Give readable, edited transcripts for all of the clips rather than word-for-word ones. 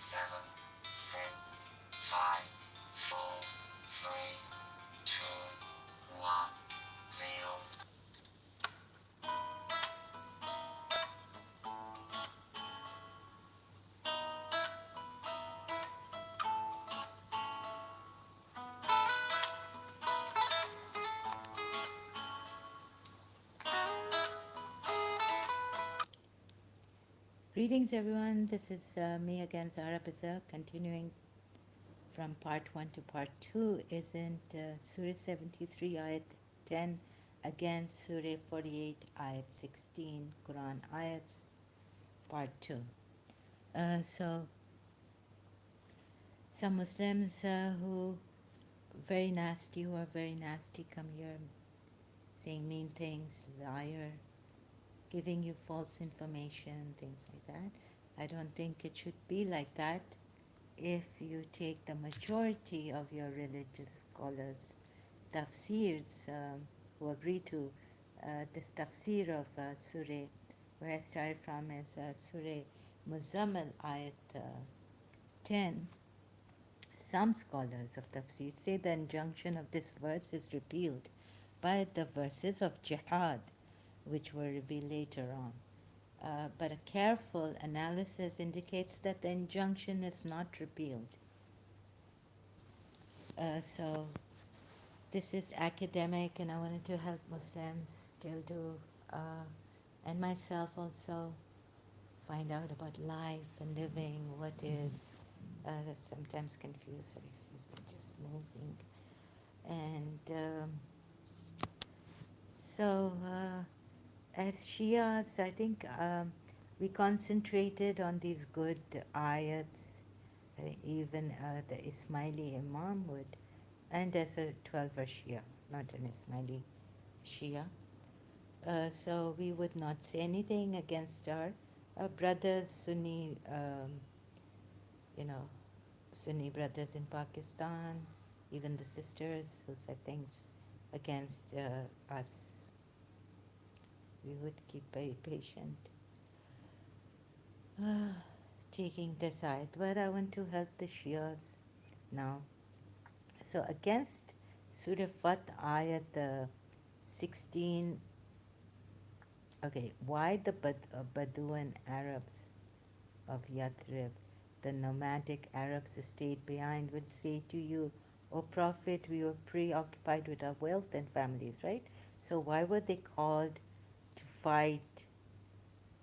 7, 6, 5, 4, 3, 2, 1, 0. Greetings, everyone. This is me again, Zara Biza, continuing from part 1 to part 2. Isn't Surah 73, Ayat 10, again Surah 48, Ayat 16, Quran Ayats, part 2. So, some Muslims who are very nasty, come here saying mean things, liar, giving you false information, things like that. I don't think it should be like that. If you take the majority of your religious scholars, tafsirs, who agree to this tafsir of Surah, where I started from is Surah Muzammil, Ayat 10. Some scholars of tafsir say the injunction of this verse is repealed by the verses of jihad, which were revealed later on. But a careful analysis indicates that the injunction is not repealed. So this is academic, and I wanted to help Muslims still do, and myself also, find out about life and living, what is. That's sometimes confused. Sorry, excuse me, just moving. And so, as Shias, I think we concentrated on these good ayats. Even the Ismaili Imam would, and as a 12-verse Shia, not an Ismaili Shia. So we would not say anything against our brothers, you know, Sunni brothers in Pakistan, even the sisters who said things against us. We would keep very patient, taking the side. But I want to help the Shias now. So against Surah Fat Ayat 16. Okay, why the Bedouin Arabs of Yathrib, the nomadic Arabs who stayed behind, will say to you, O Prophet, we were preoccupied with our wealth and families, right? So why were they called to fight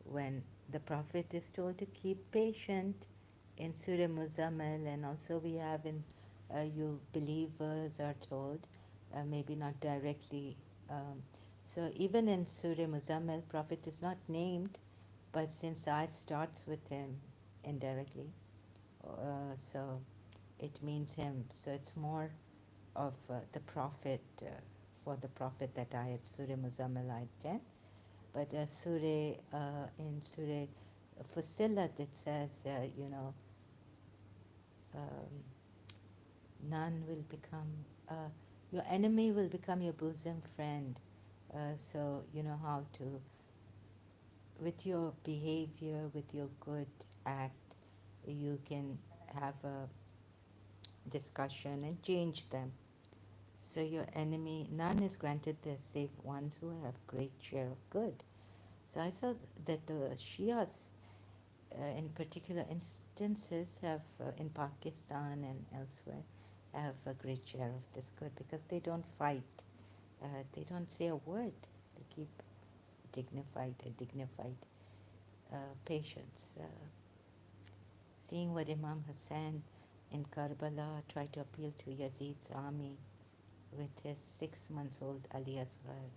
when the Prophet is told to keep patient in Surah Muzammil, and also we have in you believers are told, maybe not directly. So even in Surah Muzammil, Prophet is not named, but since I starts with him indirectly, so it means him. So it's more of the Prophet, for the Prophet that ayat Surah Muzammil ayat 10. But in Surah Fussilat it says, um, none will become, your enemy will become your bosom friend. So you know how to, with your behavior, with your good act, you can have a discussion and change them. So your enemy, none is granted this save ones who have great share of good. So I saw that the Shias, in particular instances, have in Pakistan and elsewhere, have a great share of this good because they don't fight, they don't say a word, they keep dignified patience. Seeing what Imam Hussein in Karbala tried to appeal to Yazid's army with his 6 months old Ali Asghar.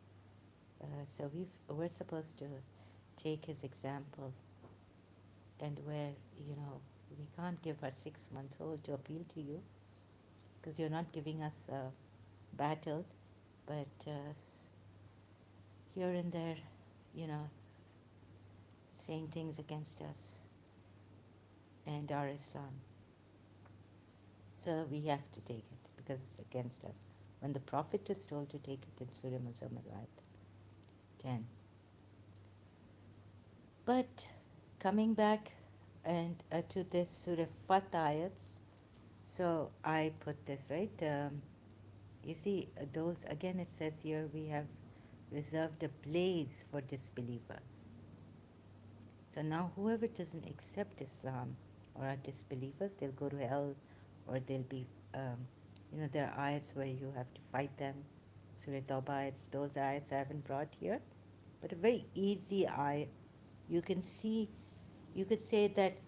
So we're supposed to take his example, and where, we can't give our 6 months old to appeal to you because you're not giving us a battle, but here and there, you know, saying things against us and our Islam. So we have to take it because it's against us. When the Prophet is told to take it in Surah Muzammil 10. But coming back, And to this Surah Fat ayats, so I put this, right? You see, those, again, it says here, we have reserved a place for disbelievers. So now, whoever doesn't accept Islam or are disbelievers, they'll go to hell, or they'll be, there are ayats where you have to fight them. Surah Tawbah ayats, those ayats I haven't brought here, but a very easy ayat. You can see, you could say that,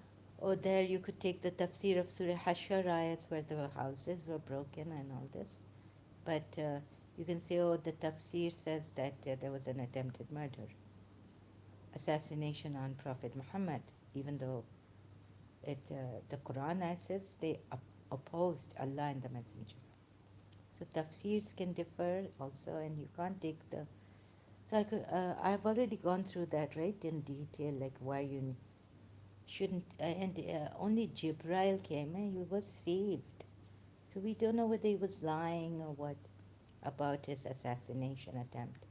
oh, there you could take the tafsir of Surah Hashar ayats where the houses were broken and all this. But you can say, oh, the tafsir says that there was an attempted murder, assassination on Prophet Muhammad, even though the Quran says they opposed Allah and the Messenger. So tafsirs can differ also, and you can't take the. So I've already gone through that, right, in detail, like why you shouldn't. And only Jibril came and he was saved. So we don't know whether he was lying or what about his assassination attempt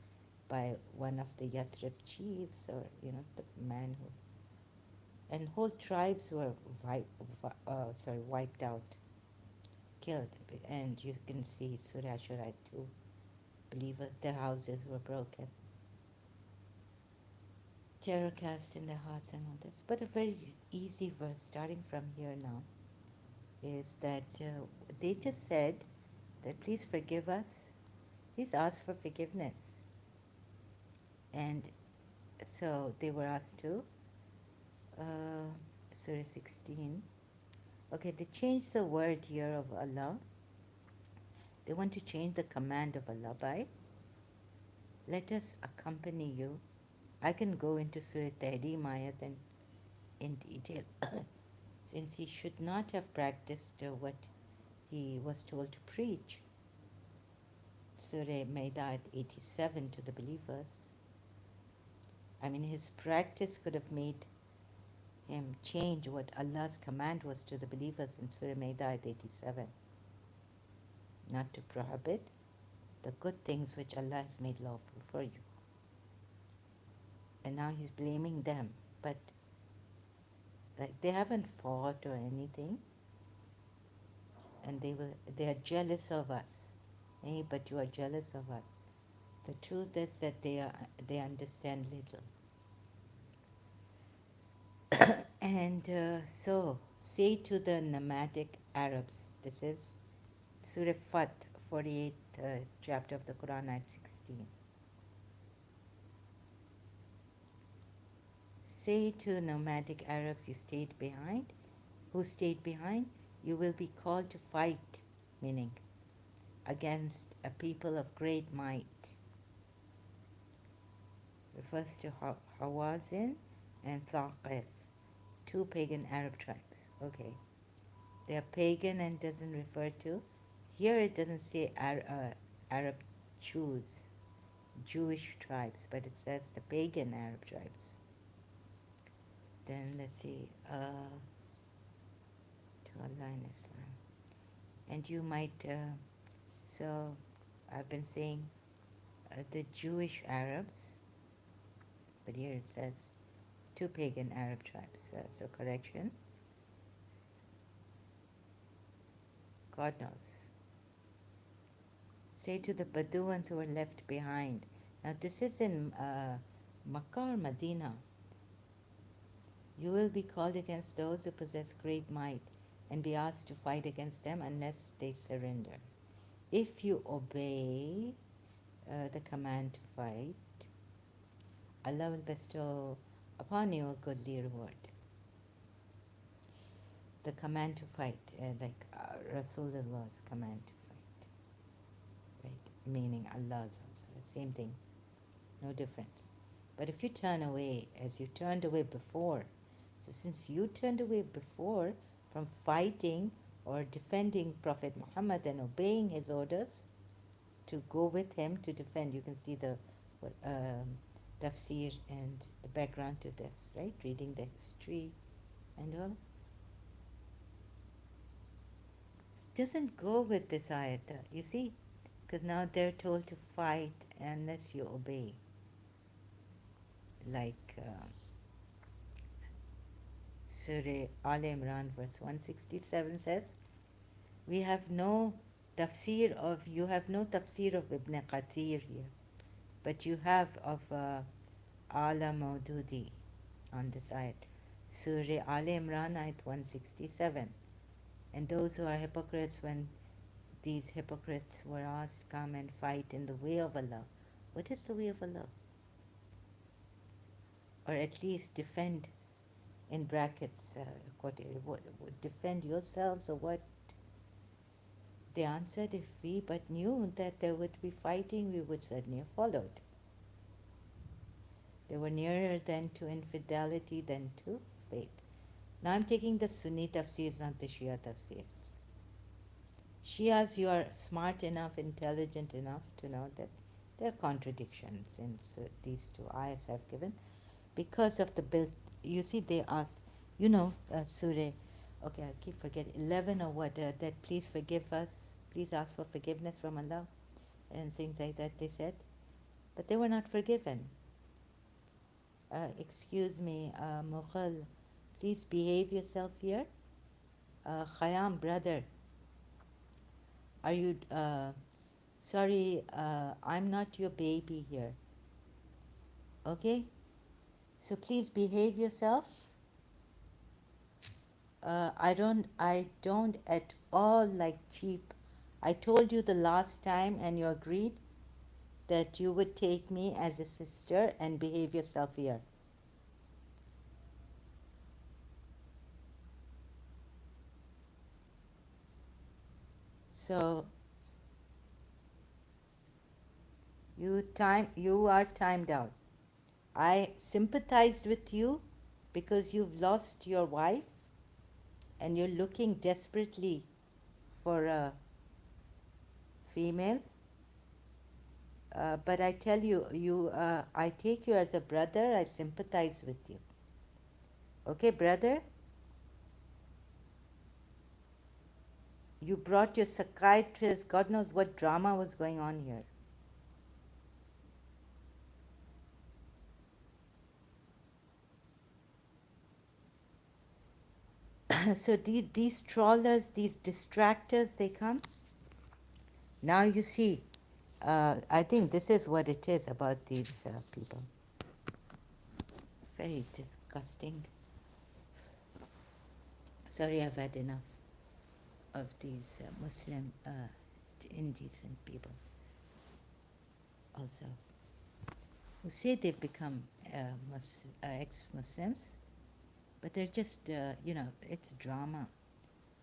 by one of the Yathrib chiefs, or the man who, and whole tribes were wiped out, killed. And you can see Surah Ashura too. Believers, their houses were broken, terror cast in their hearts, and all this. But a very easy verse, starting from here now, is that they just said that please forgive us. Please ask for forgiveness. And so they were asked to, uh, Surah 16. Okay, they changed the word here of Allah. They want to change the command of Allah by, let us accompany you. I can go into Surah Tahrim ayat and in detail, since he should not have practiced what he was told to preach. Surah Maidah 87 to the believers. I mean, his practice could have made him change what Allah's command was to the believers in Surah Maidah 87, not to prohibit the good things which Allah has made lawful for you. And now he's blaming them, but like they haven't fought or anything, and they are jealous of us. Hey, but you are jealous of us. The truth is that they understand little. And so say to the nomadic Arabs, this is Surah Fat, 48th chapter of the Quran, ayat 16. Say to nomadic Arabs who stayed behind, you will be called to fight, meaning against a people of great might. Refers to Hawazin and Thaqif, two pagan Arab tribes. Okay, they are pagan and doesn't refer to. Here it doesn't say Arab Jewish tribes, but it says the pagan Arab tribes. Then let's see, to Allah and Islam. And you might, so I've been saying the Jewish Arabs, but here it says two pagan Arab tribes. So correction. God knows. Say to the Bedouins who were left behind. Now this is in Makkah or Medina. You will be called against those who possess great might and be asked to fight against them unless they surrender. If you obey the command to fight, Allah will bestow upon you a goodly reward. The command to fight, like Rasulullah's command to fight, right? Meaning Allah's also, same thing, no difference. But if you turn away, as you turned away before, so since you turned away before from fighting or defending Prophet Muhammad and obeying his orders to go with him to defend, you can see the tafsir and the background to this, right? Reading the history and all. It doesn't go with this ayat, you see, because now they're told to fight unless you obey. Like, Surah Al Imran, verse 167 says, "We have no you have no tafsir of Ibn Qatir here, but you have of Ala Maududi on this ayat." Surah Al Imran, ayat 167. And those who are hypocrites, when these hypocrites were asked, "Come and fight in the way of Allah." What is the way of Allah? Or at least defend, in brackets, defend yourselves, or what? They answered, "If we but knew that there would be fighting, we would certainly have followed." They were nearer then to infidelity than to faith. Now I'm taking the Sunni tafsirs, not the Shia tafsirs. Shias, you are smart enough, intelligent enough to know that there are contradictions in these two ayahs I've given because of the built. You see, they asked, Surah, okay, I keep forgetting, 11 or what, that please forgive us, please ask for forgiveness from Allah, and things like that, they said. But they were not forgiven. Excuse me, Mughal, please behave yourself here. Khayyam, brother, are you, sorry, I'm not your baby here. Okay? So please behave yourself. I don't at all like cheap. I told you the last time and you agreed that you would take me as a sister and behave yourself here. So you are timed out. I sympathized with you because you've lost your wife and you're looking desperately for a female. But I tell you, I take you as a brother. I sympathize with you. Okay, brother? You brought your psychiatrist. God knows what drama was going on here. So these trawlers, these distractors, they come. Now you see, I think this is what it is about these people. Very disgusting. Sorry, I've had enough of these Muslim indecent people. Also, who say they've become ex-Muslims, but they're just, it's drama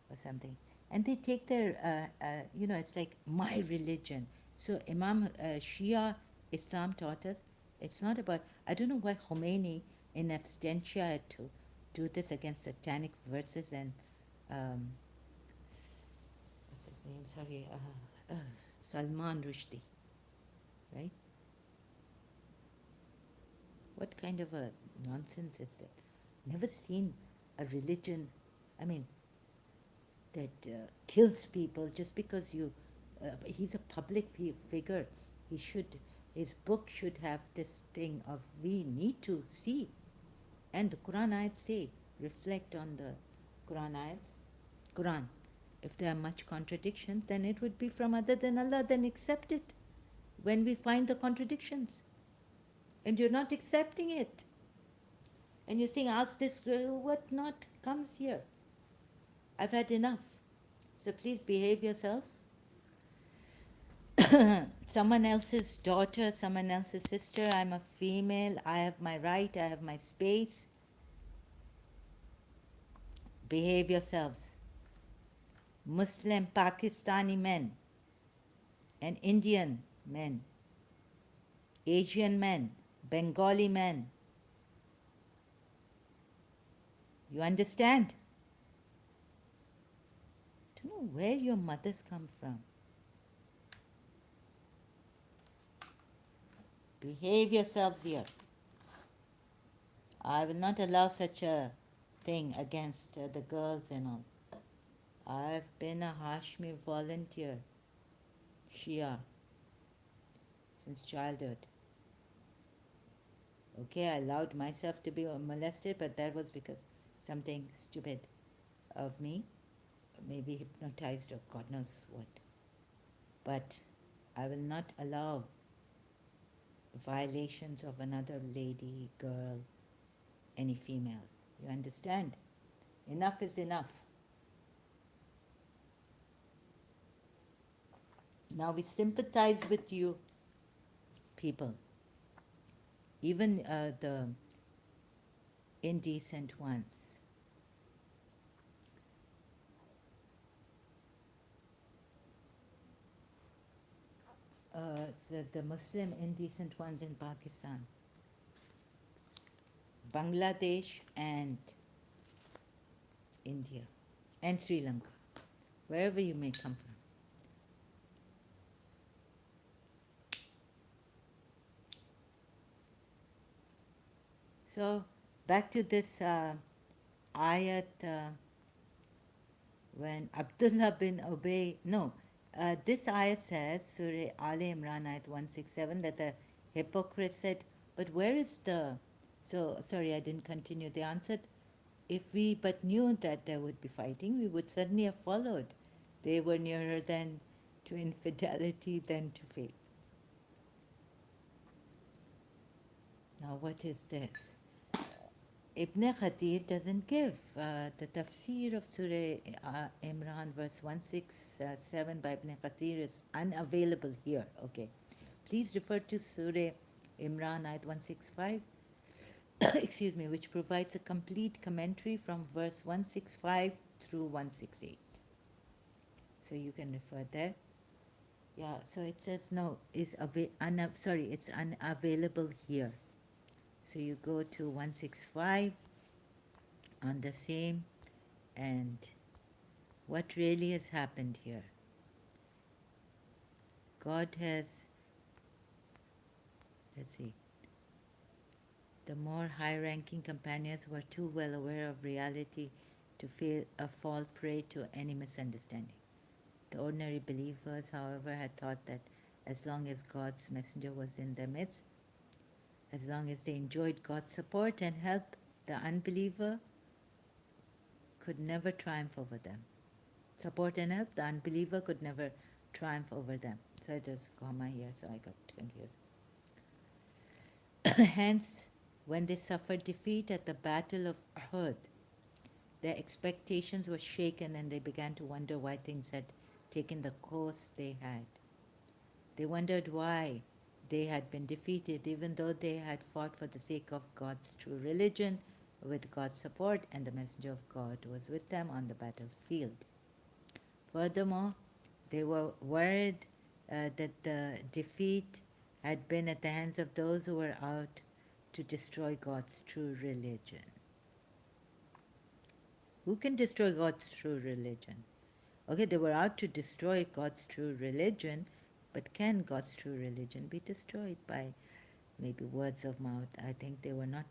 or something. And they take their, it's like my religion. So Imam Shia Islam taught us it's not about, I don't know why Khomeini in absentia had to do this against satanic verses and, what's his name? Sorry, Salman Rushdie, right? What kind of a nonsense is that? Never seen a religion, I mean, that kills people just because he's a public figure. His book should have this thing of we need to see. And the Quran ayats say, reflect on the Quran ayats. Quran. If there are much contradictions, then it would be from other than Allah, then accept it when we find the contradictions. And you're not accepting it. And you think, ask this, what not comes here. I've had enough. So please behave yourselves. Someone else's daughter, someone else's sister. I'm a female. I have my right. I have my space. Behave yourselves. Muslim Pakistani men and Indian men, Asian men, Bengali men. You understand? Don't know where your mothers come from. Behave yourselves here. I will not allow such a thing against the girls and all. I've been a Hashmi volunteer, Shia, since childhood. Okay, I allowed myself to be molested, but that was because something stupid of me, maybe hypnotized or God knows what. But I will not allow violations of another lady, girl, any female. You understand? Enough is enough. Now we sympathize with you people, even the indecent ones. So the Muslim indecent ones in Pakistan, Bangladesh, and India, and Sri Lanka, wherever you may come from. So back to this ayat when Abdullah bin Ubay, no, this ayat says, Surah Al Imran ayat 167, that the hypocrite said, but where is the, so sorry, I didn't continue. They answered, if we but knew that there would be fighting, we would certainly have followed. They were nearer than to infidelity than to faith. Now, what is this? Ibn Khatir doesn't give. The tafsir of Surah Imran, verse 167 by Ibn Khatir is unavailable here. Okay. Please refer to Surah Imran, ayat 165, excuse me, which provides a complete commentary from verse 165 through 168. So you can refer there. Yeah, so it says no, it's unavailable here. So you go to 165 on the same, and what really has happened here? God has, let's see, the more high ranking companions were too well aware of reality to fall prey to any misunderstanding. The ordinary believers, however, had thought that as long as God's messenger was in their midst, as long as they enjoyed God's support and help, the unbeliever could never triumph over them. Support and help, the unbeliever could never triumph over them. So there's a comma here, so I got confused. Hence, when they suffered defeat at the Battle of Uhud, their expectations were shaken and they began to wonder why things had taken the course they had. They wondered why they had been defeated, even though they had fought for the sake of God's true religion with God's support, and the messenger of God was with them on the battlefield. Furthermore, they were worried that the defeat had been at the hands of those who were out to destroy God's true religion. Who can destroy God's true religion? Okay, they were out to destroy God's true religion, but can God's true religion be destroyed by maybe words of mouth? I think they were not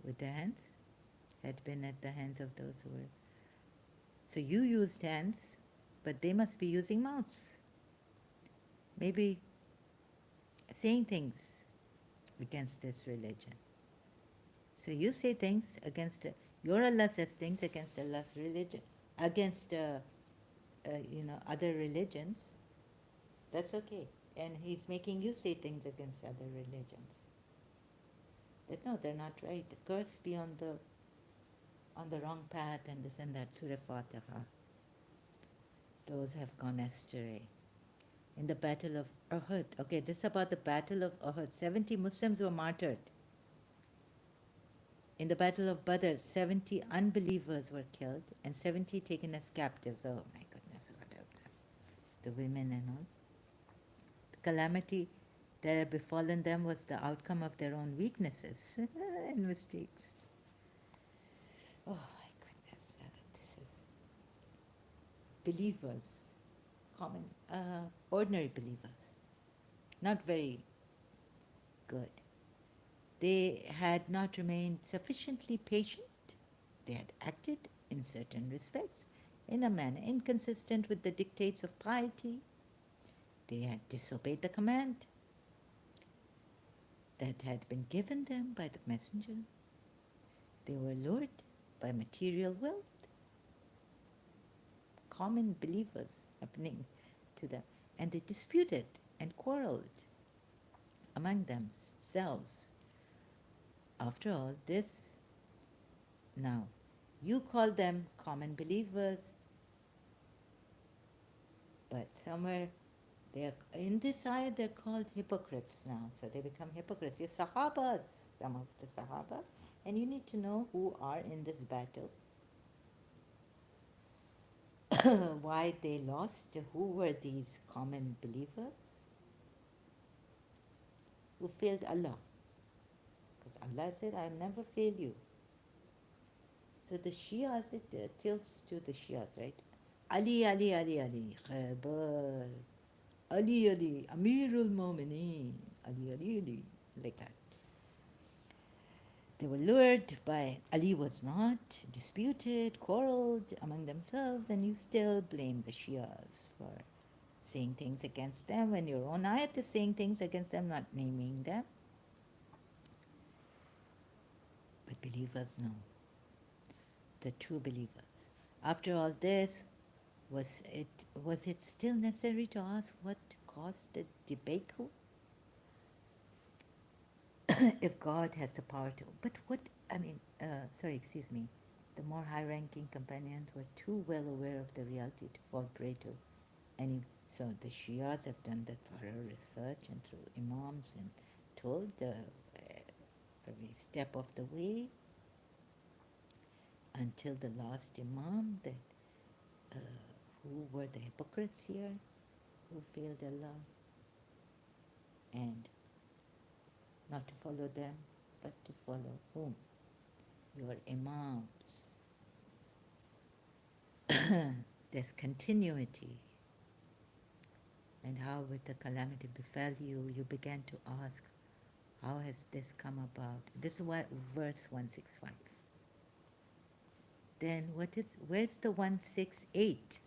with their hands, had been at the hands of those who were. So you used hands, but they must be using mouths. Maybe saying things against this religion. So you say things against, your Allah says things against Allah's religion, against, other religions. That's okay. And He's making you say things against other religions. That no, they're not right. The curse be on the wrong path and this and that. Surah Fatiha. Those have gone astray. In the Battle of Uhud. Okay, this is about the Battle of Uhud. 70 Muslims were martyred. In the Battle of Badr, 70 unbelievers were killed and 70 taken as captives. Oh my goodness, God help them. The women and all. The calamity that had befallen them was the outcome of their own weaknesses and mistakes. Oh my goodness, this is believers, common, ordinary believers, not very good. They had not remained sufficiently patient. They had acted, in certain respects, in a manner inconsistent with the dictates of piety. They had disobeyed the command that had been given them by the messenger. They were lured by material wealth, common believers happening to them. And they disputed and quarreled among themselves. After all this, now you call them common believers, but somewhere they're in this ayah they're called hypocrites now. So they become hypocrites. You're Sahabas, some of the Sahabas, and you need to know who are in this battle, why they lost, who were these common believers who failed Allah. Because Allah said, I'll never fail you. So the Shias, it tilts to the Shias, right? Ali, Ali, Ali, Ali, Khabar, Ali, Ali, Amirul Mu'mineen, Ali, Ali, Ali, like that. They were lured by Ali was not, disputed, quarreled among themselves, and you still blame the Shias for saying things against them when your own ayat is saying things against them, not naming them. But believers know, the true believers. After all this, was it still necessary to ask what caused the debacle? If God has the power to, but what I mean, sorry, excuse me, the more high-ranking companions were too well aware of the reality to fall prey to any. So the Shias have done the thorough research and through imams and told every step of the way until the last imam that uh, who were the hypocrites here, who failed Allah, and not to follow them, but to follow whom? Your imams. There's continuity. And how, with the calamity befell you, you began to ask, how has this come about? This is what verse 165. Then where's the 168?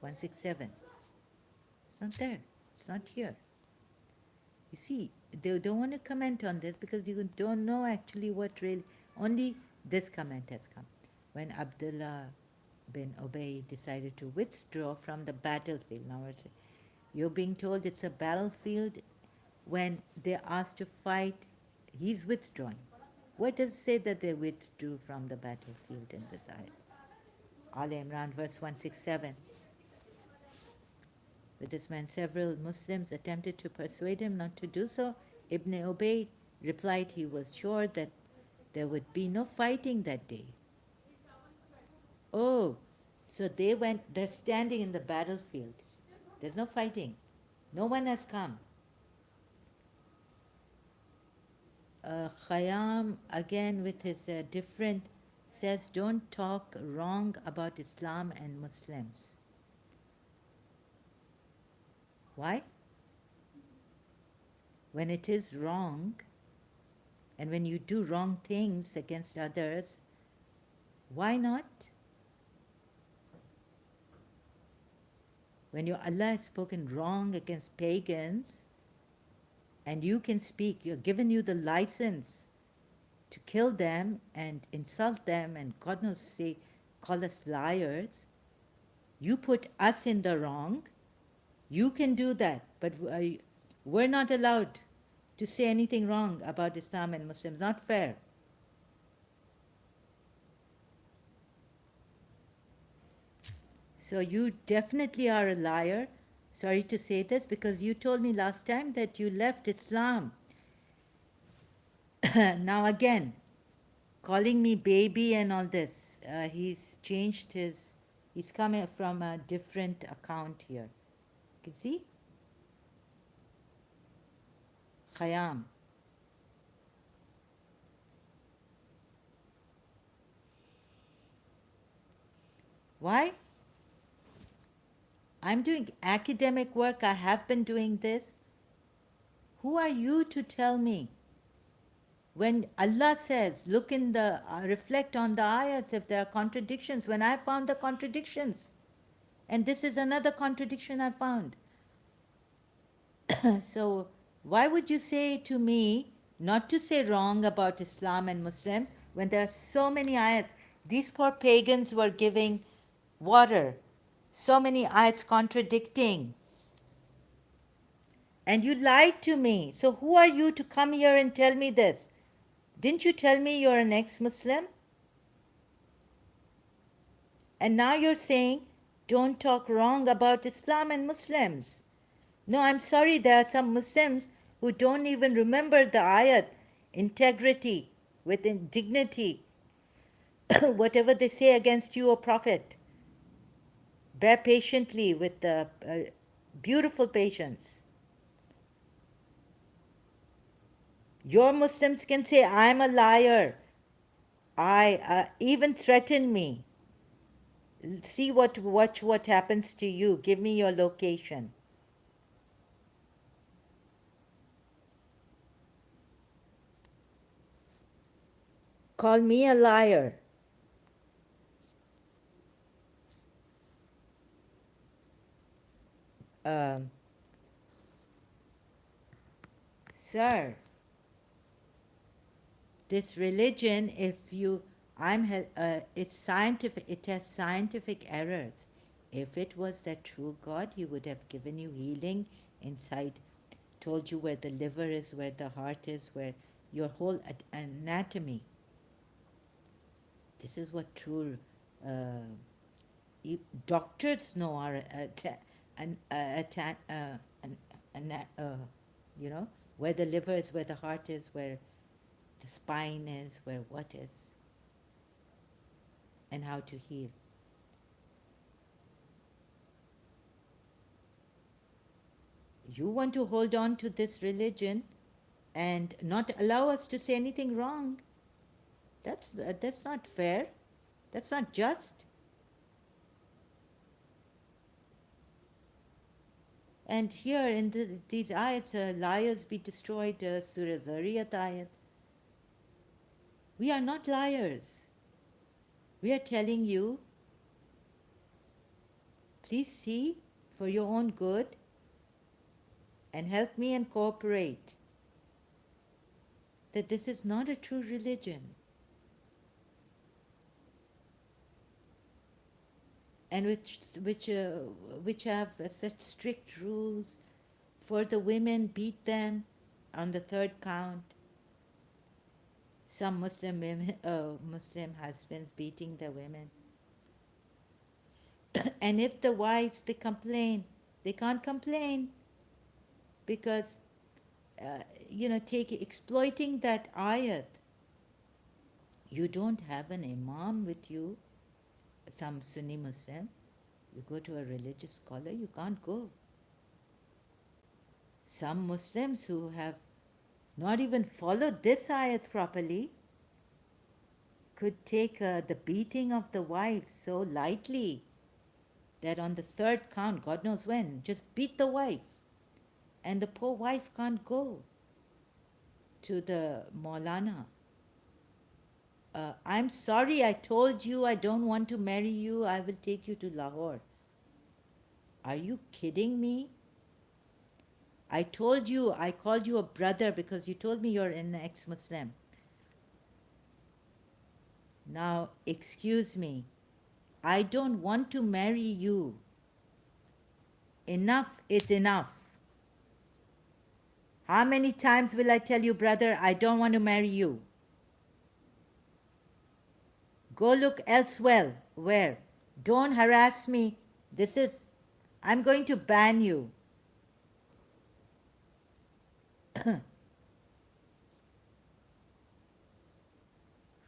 167? It's not there. It's not here. You see, they don't want to comment on this because you don't know actually what really, only this comment has come. When Abdullah bin Ubay decided to withdraw from the battlefield. Now you're being told it's a battlefield. When they're asked to fight, he's withdrawing. Where does it say that they withdrew from the battlefield in this ayah? Al Imran, verse 167. With this man, several Muslims attempted to persuade him not to do so. Ibn Ubay replied he was sure that there would be no fighting that day. Oh, so they're standing in the battlefield. There's no fighting. No one has come. Khayyam, again with his different, says don't talk wrong about Islam and Muslims. Why? When it is wrong, and when you do wrong things against others, why not? When your Allah has spoken wrong against pagans, and you can speak, you're given you the license to kill them and insult them and God knows say, call us liars, you put us in the wrong, you can do that, but we're not allowed to say anything wrong about Islam and Muslims. Not fair. So you definitely are a liar. Sorry to say this because you told me last time that you left Islam. Now again, calling me baby and all this. He's changed he's coming from a different account here. You can see? Khayyam. Why? I'm doing academic work. I have been doing this. Who are you to tell me? When Allah says, look in the, reflect on the ayats if there are contradictions, when I found the contradictions. And this is another contradiction I found. So, why would you say to me not to say wrong about Islam and Muslims, when there are so many ayats? These poor pagans were giving water, so many ayats contradicting. And you lied to me. So who are you to come here and tell me this? Didn't you tell me you're an ex-Muslim? And now you're saying, don't talk wrong about Islam and Muslims. No, I'm sorry, there are some Muslims who don't even remember the ayat, integrity, with dignity, whatever they say against you, O Prophet. Bear patiently with the beautiful patience. Your Muslims can say, I'm a liar. I even threaten me. See what happens to you. Give me your location. Call me a liar. Um, Sir, this religion, if you, it's scientific, it has scientific errors. If it was the true God, he would have given you healing inside, told you where the liver is, where the heart is, where your whole anatomy. This is what true uh, doctors know are an, an, you know, where the liver is, where the heart is, where the spine is, where what is, and how to heal. You want to hold on to this religion and not allow us to say anything wrong. That's not fair. That's not just. And here in these ayats, liars be destroyed, Surah Zariyat ayat. We are not liars. We are telling you, please see for your own good and help me and cooperate, that this is not a true religion. And which have such strict rules for the women, beat them on the third count. Some Muslim women, Muslim husbands beating the women. And if the wives, they complain, they can't complain because take exploiting that ayat. You don't have an imam with you, some Sunni Muslim. You go to a religious scholar, you can't go. Some Muslims who have not even followed this ayat properly could take the beating of the wife so lightly that on the third count, God knows when, just beat the wife. And the poor wife can't go to the Maulana. I'm sorry, I told you I don't want to marry you, I will take you to Lahore. Are you kidding me? I told you, I called you a brother because you told me you're an ex-Muslim. Now, excuse me, I don't want to marry you. Enough is enough. How many times will I tell you, brother, I don't want to marry you? Go look elsewhere. Where? Don't harass me. I'm going to ban you.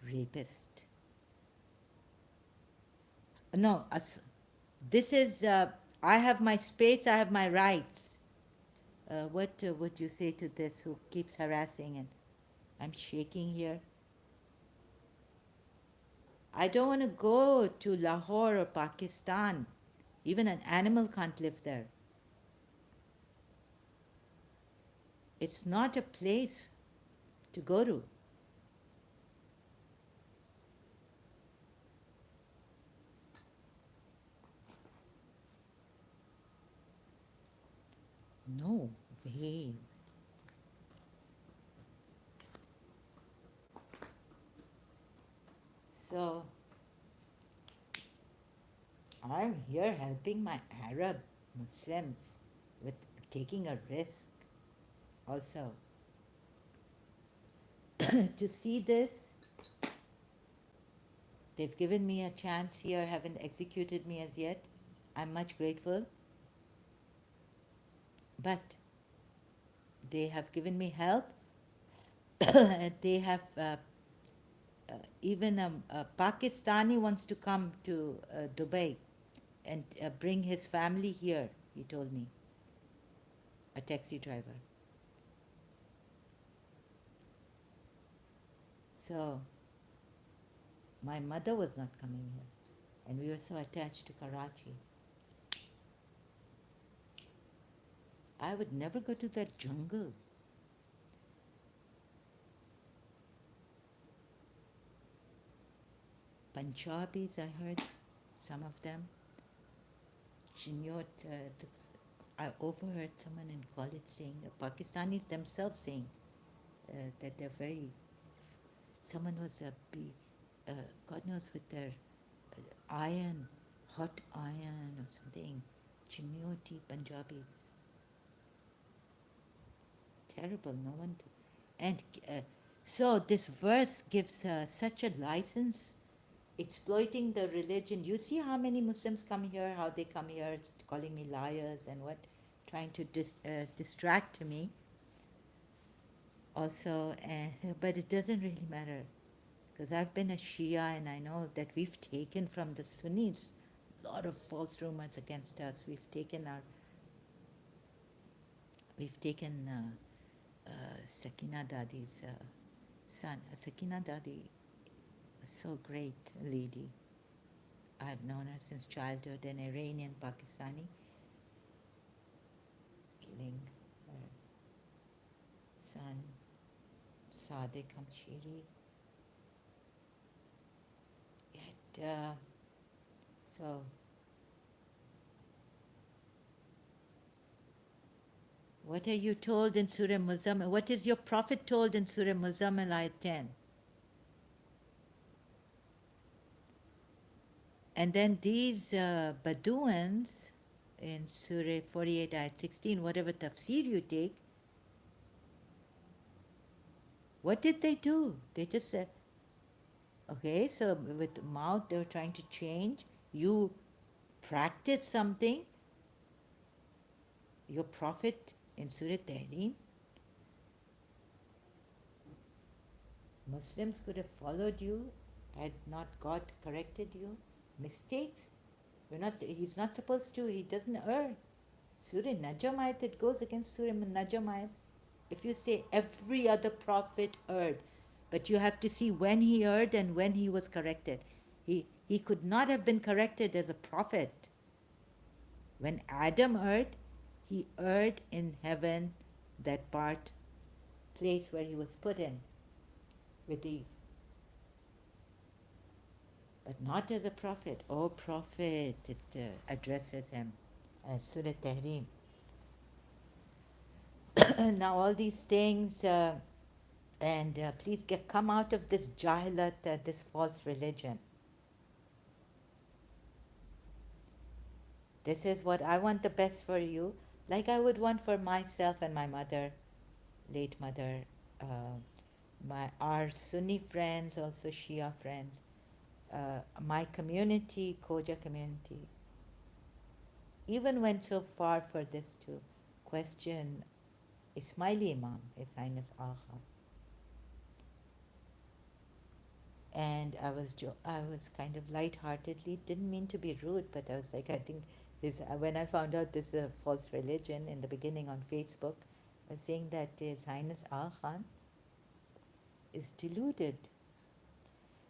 Rapist. No, this is, I have my space, I have my rights. What would you say to this who keeps harassing? And I'm shaking here. I don't want to go to Lahore or Pakistan. Even an animal can't live there. It's not a place to go to. No way. I'm here helping my Arab Muslims with taking a risk. Also, to see this, they've given me a chance here, haven't executed me as yet. I'm much grateful, but they have given me help. They have even a Pakistani wants to come to Dubai and bring his family here, he told me, a taxi driver. So my mother was not coming here, and we were so attached to Karachi. I would never go to that jungle. Punjabis, I heard some of them. Chinyot, I overheard someone in college saying, Pakistanis themselves saying that they're very. Someone was uh, God knows, with their iron, hot iron or something. Chinyoti Punjabis. Terrible, no one. And so this verse gives such a license, exploiting the religion. You see how many Muslims come here, how they come here, calling me liars and what, trying to distract me. Also, but it doesn't really matter because I've been a Shia and I know that we've taken from the Sunnis a lot of false rumors against us. We've taken Sakina Dadi's son. Sakina Dadi, so great lady. I've known her since childhood, an Iranian Pakistani, killing her son, Sadiq Hamshiri. Yet, so, what are you told in Surah Muzammil? What is your Prophet told in Surah Muzammil, ayat 10? And then these Bedouins in Surah 48, ayat 16, whatever tafsir you take, what did they do? They just said, okay, so with mouth they were trying to change. You practice something. Your Prophet in Surah Tahrim, Muslims could have followed you had not God corrected you. Mistakes. He's not supposed to, he doesn't err. Surah Najm ayat, it goes against Surah Najm ayat. If you say every other prophet erred, but you have to see when he erred and when he was corrected. He could not have been corrected as a prophet. When Adam erred, he erred in heaven, that place where he was put in with Eve. But not as a prophet. Oh, prophet, it addresses him as Surah Tahrim. Now, all these things, and please come out of this jahilat, this false religion. This is what I want the best for you, like I would want for myself and my mother, late mother, our Sunni friends, also Shia friends, my community, Khoja community, even went so far for this to question Ismaili Imam, His Highness Agha. And I was kind of lightheartedly, didn't mean to be rude, but I was like, I think when I found out this is a false religion in the beginning on Facebook, I was saying that His Highness Agha is deluded.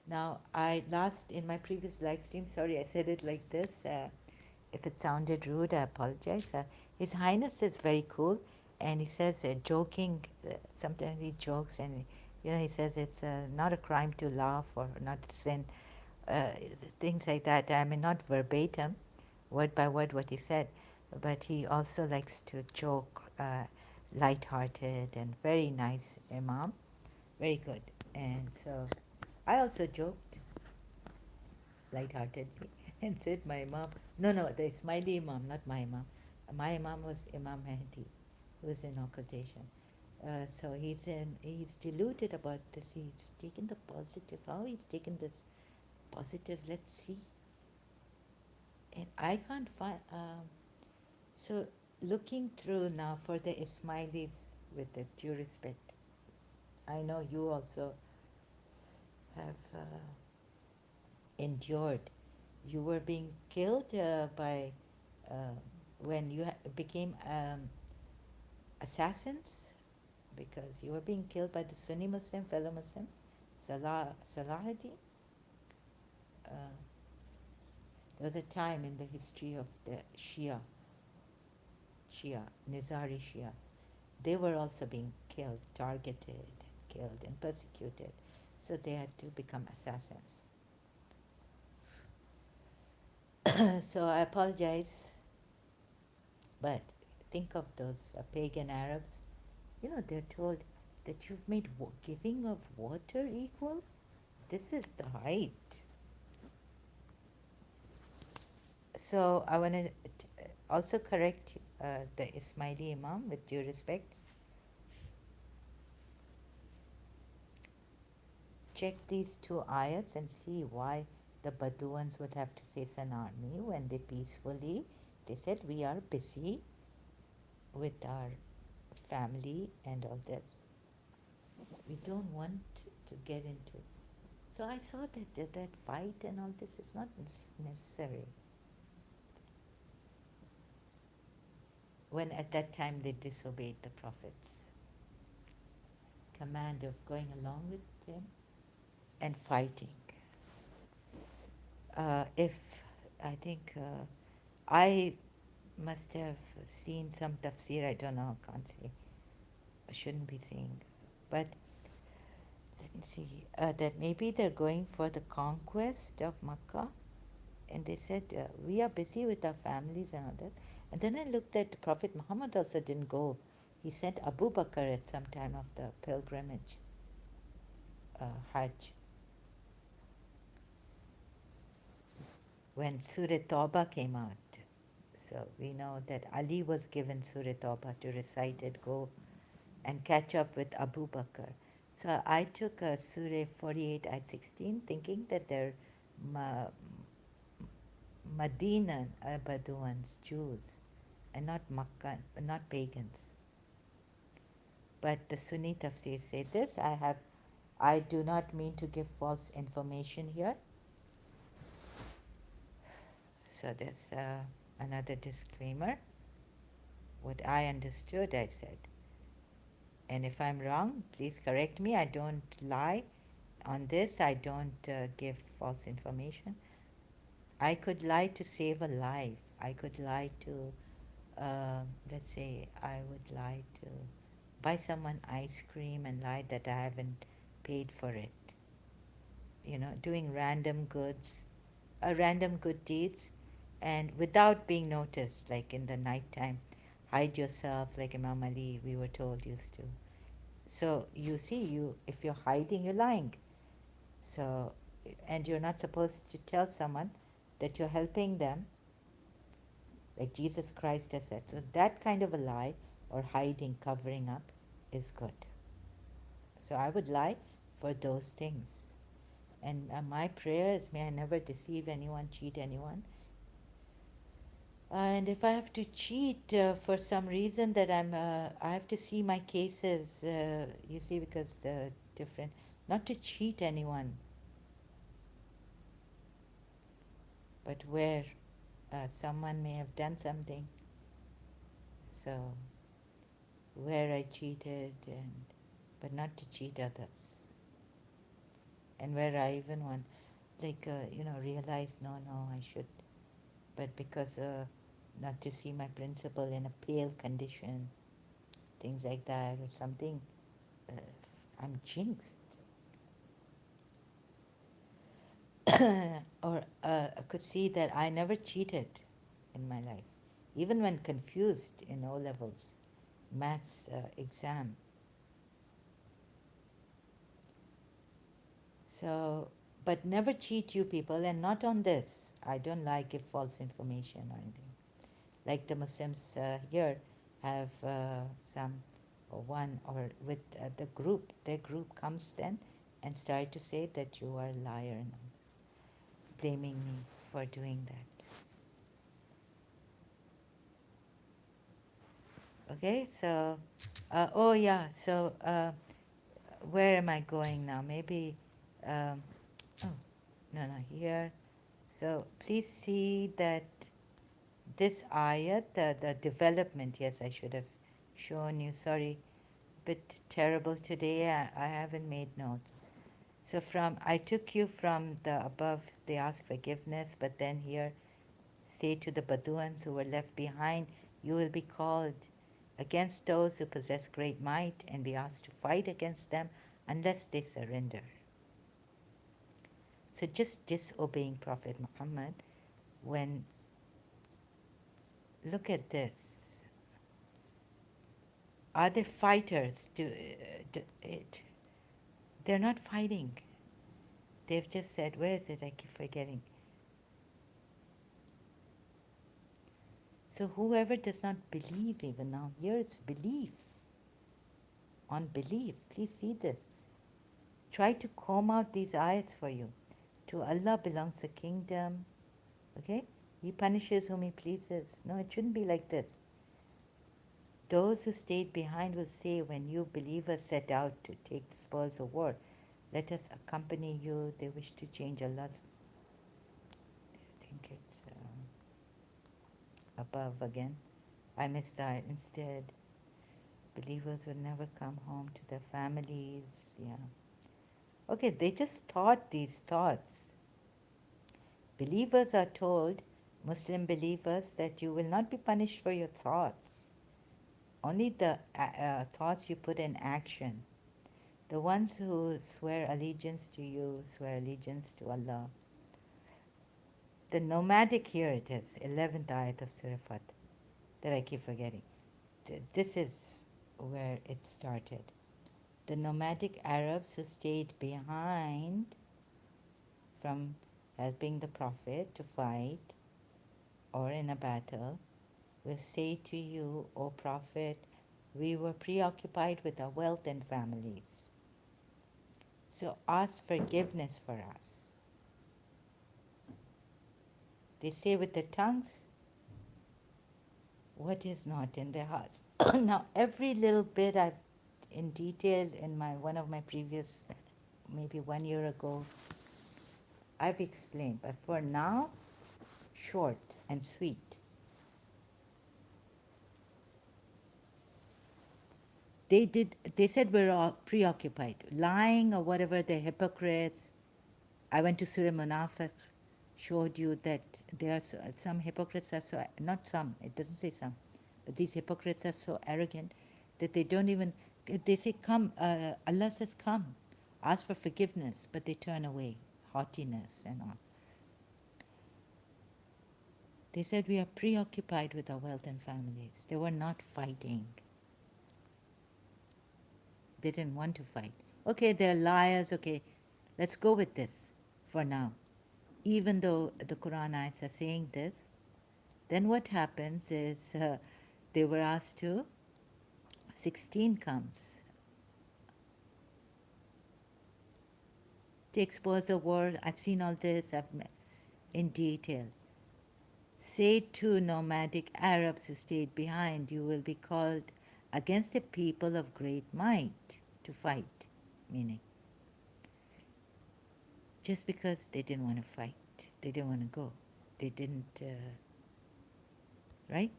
Now, in my previous live stream, sorry, I said it like this. If it sounded rude, I apologize. His Highness is very cool, and he says, joking, sometimes he jokes, and he says it's not a crime to laugh or not to sin, things like that. I mean, not verbatim, word by word what he said, but he also likes to joke, light-hearted and very nice Imam, very good. And so I also joked lightheartedly. and said my imam, no, the Ismaili imam, not my imam. My imam was Imam Mehdi, who was in occultation. So he's deluded about this. He's taken the positive. How he's taken this positive? Let's see. And I can't find. So looking through now for the Ismailis with the due respect, I know you also have endured. You were being killed by uh, when you became assassins because you were being killed by the Sunni Muslim fellow Muslims. Salahuddin. Uh, there was a time in the history of the Shia, Nizari Shias. They were also being killed, targeted, killed, and persecuted. So they had to become assassins. So I apologize, but think of those pagan Arabs. You know, they're told that you've made giving of water equal. This is the height. So I want to also correct the Ismaili Imam with due respect. Check these two ayats and see why the Baduans would have to face an army when they said, we are busy with our family and all this. We don't want to get into. So I saw that fight and all this is not necessary. When at that time they disobeyed the Prophet's command of going along with him and fighting. If I think I must have seen some tafsir, I don't know, can't say, I shouldn't be saying, but let me see, that maybe they're going for the conquest of Makkah, and they said, we are busy with our families and all this. And then I looked at Prophet Muhammad also didn't go. He sent Abu Bakr at some time of the pilgrimage, Hajj, when Surah Tawbah came out. So we know that Ali was given Surah Tawbah to recite it, go and catch up with Abu Bakr. So I took Surah 48 ayat 16 thinking that they're Ma- Madina Baduans, Jews, and not Makkah, not pagans. But the Sunni tafsir say this. I do not mean to give false information here. So there's another disclaimer. What I understood, I said. And if I'm wrong, please correct me. I don't lie on this. I don't give false information. I could lie to save a life. I could lie to, let's say, I would lie to buy someone ice cream and lie that I haven't paid for it. You know, doing random good deeds, and without being noticed, like in the nighttime, hide yourself, like Imam Ali, we were told, used to. So you see, if you're hiding, you're lying. So, and you're not supposed to tell someone that you're helping them, like Jesus Christ has said. So that kind of a lie or hiding, covering up, is good. So I would lie for those things. And my prayer is, may I never deceive anyone, cheat anyone. And if I have to cheat for some reason that I have to see my cases, you see, because different, not to cheat anyone, but where someone may have done something, so where I cheated, but not to cheat others, and where I even want, like, realize, no, I should, but because not to see my principal in a pale condition, things like that, or something, uh, I'm jinxed. Or I could see that I never cheated in my life, even when confused in O levels, maths exam. So, But never cheat, you people, and not on this. I don't like give false information or anything. Like the Muslims here have some or one or with the group, their group comes then and start to say that you are a liar and all this, blaming me for doing that. Okay, so oh yeah, so where am I going now? Maybe um, oh no, here. So please see that this ayat, the development, yes, I should have shown you. Sorry, bit terrible today. I haven't made notes. So I took you from the above, they asked forgiveness, but then here, say to the Baduans who were left behind, you will be called against those who possess great might and be asked to fight against them unless they surrender. So just disobeying Prophet Muhammad when, look at this. Are they fighters? They're not fighting. They've just said, where is it? I keep forgetting. So whoever does not believe, even now, here it's belief on belief. Please see this. Try to comb out these ayats for you. To Allah belongs the kingdom. Okay? He punishes whom He pleases. No, it shouldn't be like this. Those who stayed behind will say, when you believers set out to take the spoils of war, let us accompany you. They wish to change Allah's. I think it's above again. I missed that. Instead, believers would never come home to their families. Yeah. Okay, they just thought these thoughts. Believers are told, Muslim believers, that you will not be punished for your thoughts. Only the thoughts you put in action. The ones who swear allegiance to you swear allegiance to Allah. The nomadic, here it is, 11th ayat of Surah Fat, that I keep forgetting. This is where it started. The nomadic Arabs who stayed behind from helping the Prophet to fight or in a battle will say to you, O Prophet, we were preoccupied with our wealth and families. So ask forgiveness for us. They say with their tongues what is not in their hearts. Now, every little bit I've in detail in one of my previous, maybe 1 year ago, I've explained. But for now, short and sweet. They said we're all preoccupied, lying or whatever, they're hypocrites. I went to Surah Munafiq, showed you that there are some hypocrites are so, not some, it doesn't say some, but these hypocrites are so arrogant that they don't even, they say, come, Allah says, come, ask for forgiveness, but they turn away, haughtiness and all. They said we are preoccupied with our wealth and families. They were not fighting. They didn't want to fight. Okay, they're liars. Okay, let's go with this for now. Even though the Quran ayats are saying this, then what happens is they were asked to, 16 comes. To expose the war, I've seen all this in detail. Say to nomadic Arabs who stayed behind, you will be called against a people of great might to fight. Meaning, just because they didn't want to fight, they didn't want to go, they didn't, right?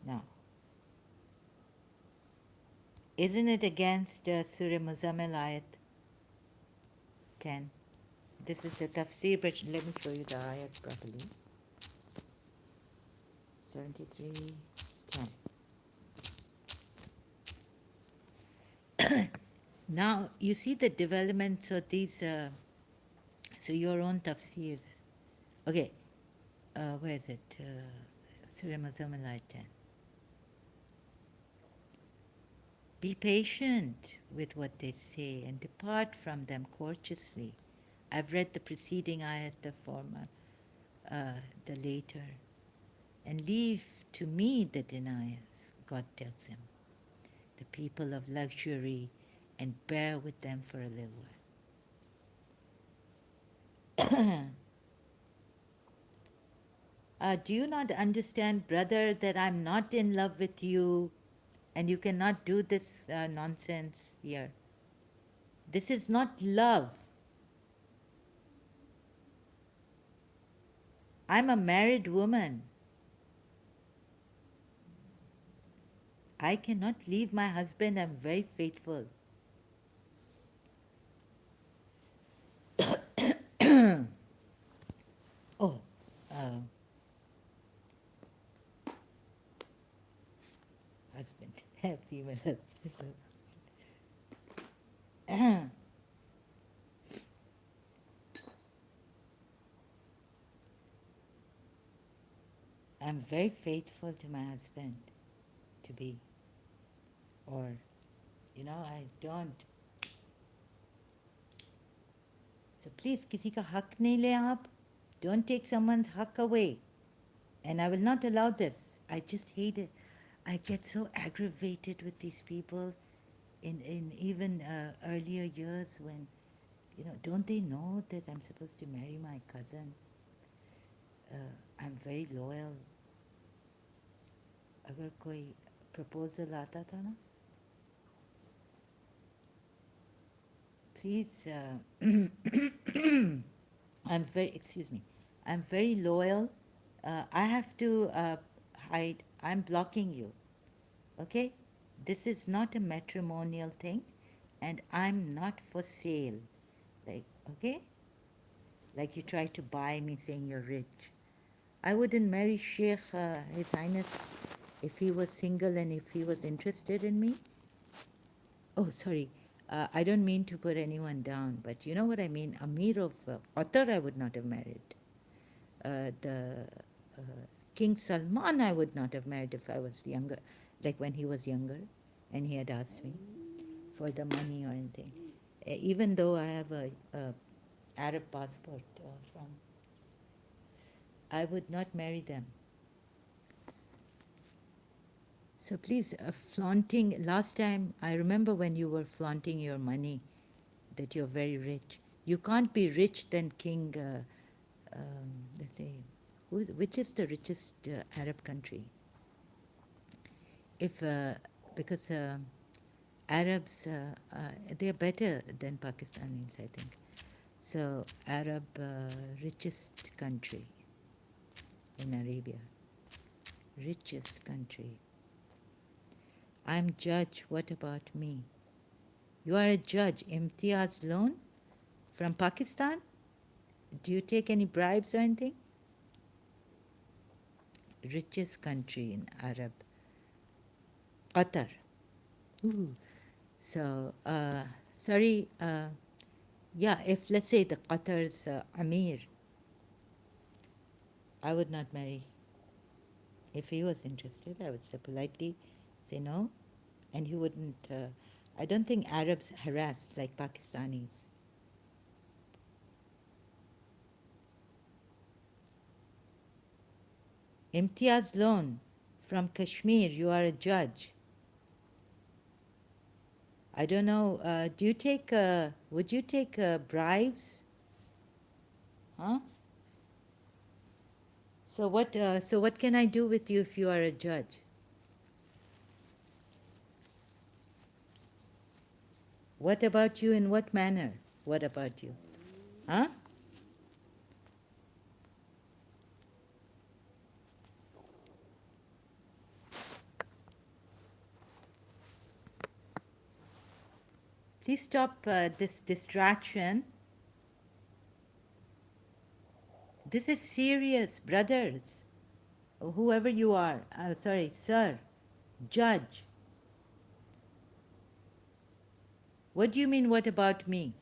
Now, isn't it against Surah Muzammil ayat 10? This is the tafsir, but let me show you the ayat properly. 73:10. Now, you see the developments of these, so your own tafsirs. Okay, where is it? Surah Muzammil ayat 10. Be patient with what they say and depart from them courteously. I've read the preceding ayat, the former, the later. And leave to me the deniers, God tells him, the people of luxury, and bear with them for a little while. Do you not understand, brother, that I'm not in love with you and you cannot do this nonsense here? This is not love. I'm a married woman. I cannot leave my husband. I'm very faithful. Oh, uh, husband, female husband. I'm very faithful to my husband, to be. Or, I don't. So please, किसी का हक नहीं ले आप. Don't take someone's hak away. And I will not allow this. I just hate it. I get so aggravated with these people in even earlier years when, don't they know that I'm supposed to marry my cousin? I'm very loyal. अगर कोई proposal आता था ना, please, I'm very loyal. I have to hide. I'm blocking you. Okay? This is not a matrimonial thing, and I'm not for sale. Okay? Like you try to buy me saying you're rich. I wouldn't marry Sheikh, His Highness, if he was single and if he was interested in me. Oh, sorry. I don't mean to put anyone down, but you know what I mean. Amir of Qatar, I would not have married. The King Salman, I would not have married if I was younger, like when he was younger, and he had asked me for the money or anything. Even though I have a Arab passport from, I would not marry them. So please, flaunting, last time, I remember when you were flaunting your money, that you're very rich. You can't be rich than King, let's say, which is the richest Arab country? If, because Arabs, they are better than Pakistanis, I think. So, Arab richest country in Arabia. Richest country. I'm judge. What about me? You are a judge. Imtiaz loan from Pakistan? Do you take any bribes or anything? Richest country in Arab. Qatar. Ooh. So, sorry, yeah, if let's say the Qatar's Amir, I would not marry. If he was interested, I would say politely say no, and he wouldn't. I don't think Arabs harass like Pakistanis. Imtiaz loan from Kashmir. You are a judge. I don't know. Do you take? Would you take bribes? Huh? So what? So what can I do with you if you are a judge? What about you? In what manner? What about you? Huh? Please stop this distraction. This is serious, brothers. Whoever you are. Sorry, sir. Judge. What do you mean, what about me?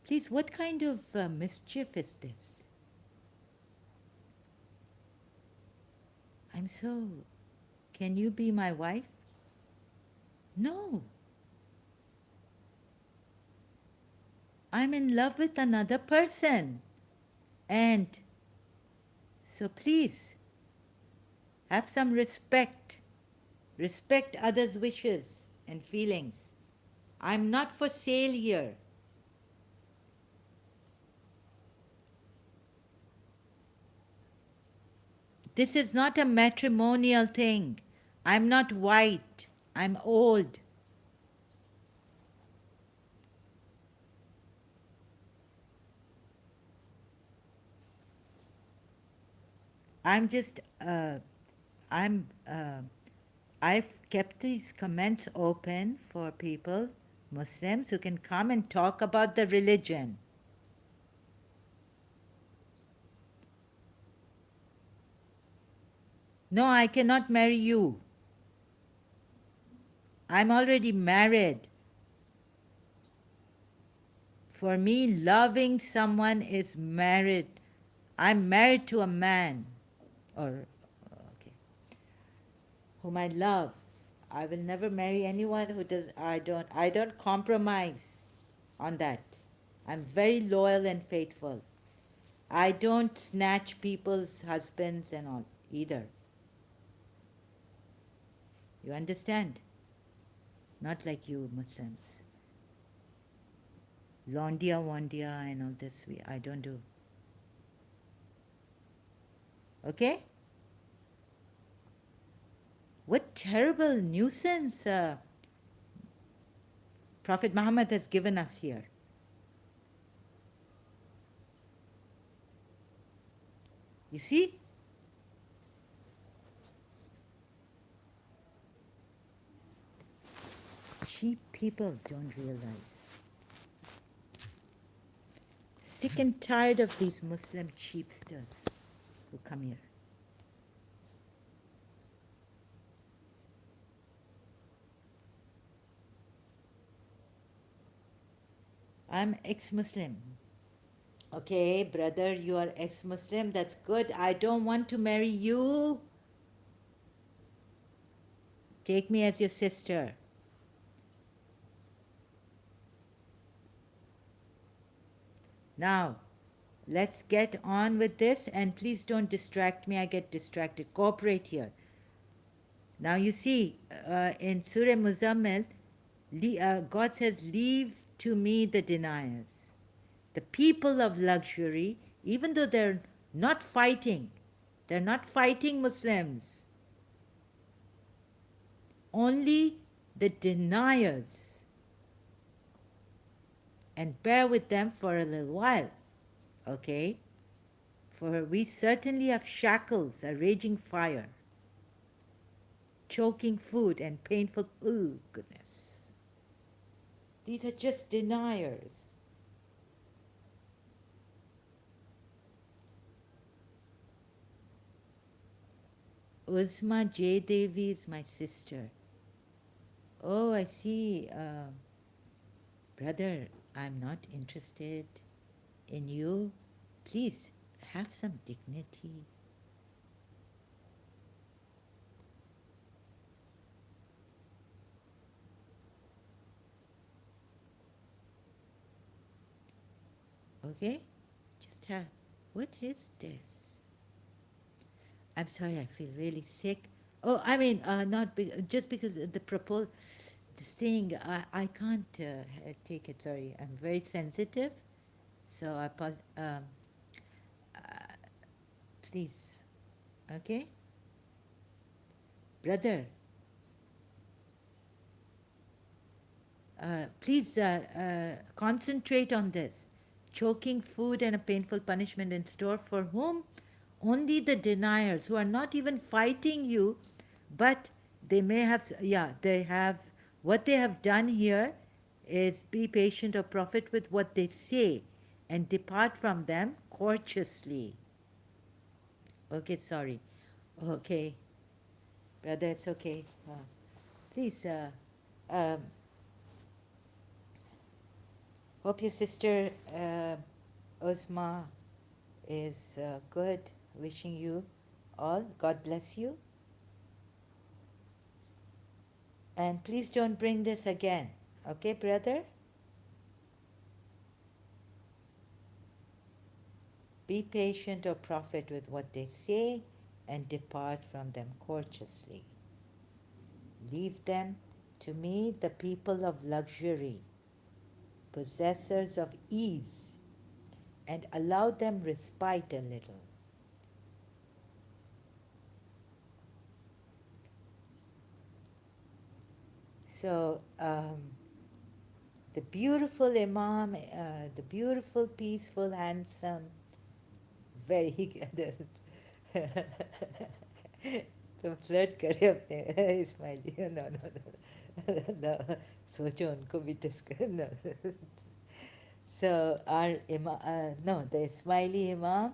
Please, what kind of mischief is this? I'm so Can you be my wife? No, I'm in love with another person. And so please have some respect. Respect others' wishes and feelings. I'm not for sale here. This is not a matrimonial thing. I'm not white. I'm old. I'm just, I'm, I've kept these comments open for people, Muslims, who can come and talk about the religion. No, I cannot marry you. I'm already married. For me, loving someone is married. I'm married to a man, or, okay, whom I love. I will never marry anyone who does. I don't compromise on that. I'm very loyal and faithful. I don't snatch people's husbands and all either. You understand? Not like you Muslims. Londia, Wandia, and all this. I don't do. Okay? What terrible nuisance Prophet Muhammad has given us here. You see? Cheap people don't realize. Sick and tired of these Muslim cheapsters who come here. I'm ex-Muslim. Okay, brother, you are ex-Muslim. That's good. I don't want to marry you. Take me as your sister. Now, let's get on with this, and please don't distract me. I get distracted. Cooperate here. Now, you see, in Surah Muzammil, God says, "Leave to me the deniers." The people of luxury, even though they're not fighting Muslims. Only the deniers, and bear with them for a little while, okay? For we certainly have shackles, a raging fire, choking food, and painful, ooh, goodness. These are just deniers. Uzma J. Devi is my sister. Oh, I see. Brother, I'm not interested in you. Please have some dignity. Okay? Just have. What is this? I'm sorry, I feel really sick. Oh, I mean, not just because the this thing, I can't take it. Sorry, I'm very sensitive. So uh, please, okay, brother, please concentrate on this. Choking food and a painful punishment in store for whom? Only the deniers who are not even fighting you, but they may have, yeah, they have, what they have done here is be patient or profit with what they say and depart from them courteously. Okay, sorry. Okay, brother, it's okay. Please, um, hope your sister Uzma is good. Wishing you all. God bless you. And please don't bring this again. Okay, brother? Be patient or profit with what they say and depart from them courteously. Leave them to me, the people of luxury, possessors of ease, and allow them respite a little. So, the beautiful Imam, the beautiful, peaceful, handsome, very तुम flirt करे अपने Ismaili no no no no सोचो उनको भी discuss no so our imam no the Ismaili Imam,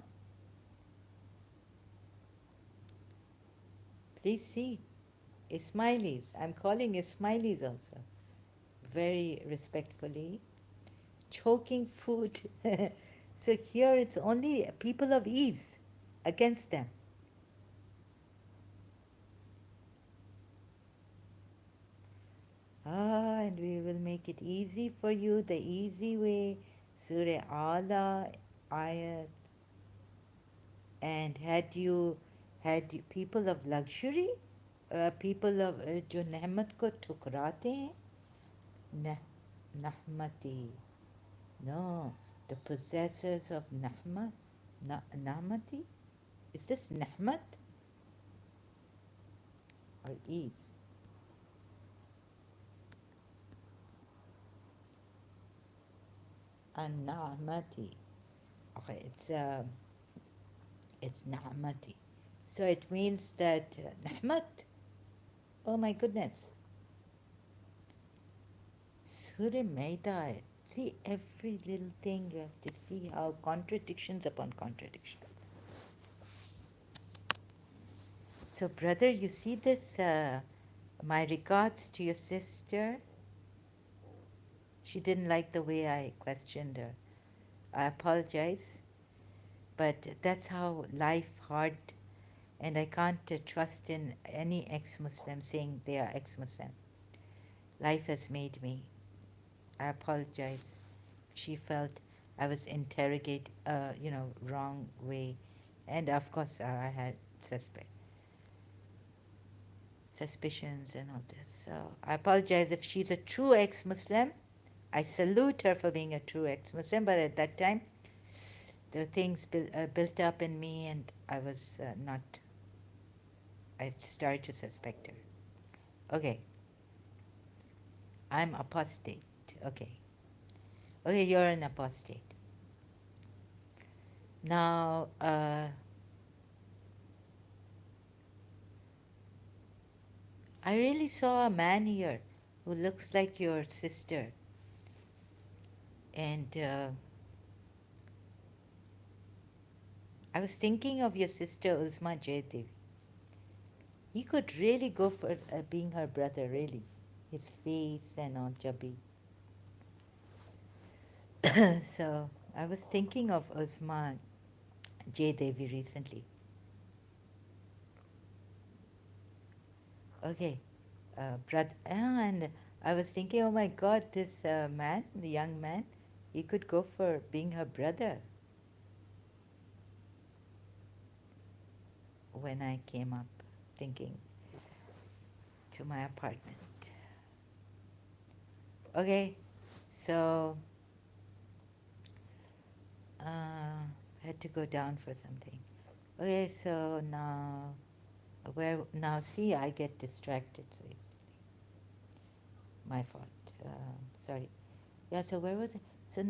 please see Ismailis, I'm calling Ismailis also very respectfully, choking food. So here it's only people of ease against them. And we will make it easy for you, the easy way. Surah Ala, Ayat. And had you people of luxury, people of जो नेमत को ठुकराते हैं, nahmati. No, the possessors of nahmat, nahmati. Is this nahmat or ease? An-nahmati. Okay, it's nahmati. So it means that nahmat. Oh my goodness. Surah Maida. See every little thing you have to see how contradictions upon contradictions. So, brother, you see this? My regards to your sister. She didn't like the way I questioned her. I apologize, but that's how life hard, and I can't trust in any ex-Muslim saying they are ex-Muslims. Life has made me. I apologize. She felt I was interrogated, wrong way, and of course I had suspicions and all this. So I apologize if she's a true ex-Muslim. I salute her for being a true ex-Muslim, but at that time, there were things built up in me, and I was not. I started to suspect her. Okay, I'm apostate. Okay, okay, you're an apostate. Now, I really saw a man here who looks like your sister, and I was thinking of your sister Uzma Jaydev. He could really go for being her brother, really. His face and all chubby. So I was thinking of Uzma Jaydevi recently. Okay, and I was thinking, oh my God, this man, the young man, he could go for being her brother. When I came up thinking to my apartment. Okay, so I had to go down for something. Okay, so now see, I get distracted so easily. My fault. Sorry. Yeah, so where was it? So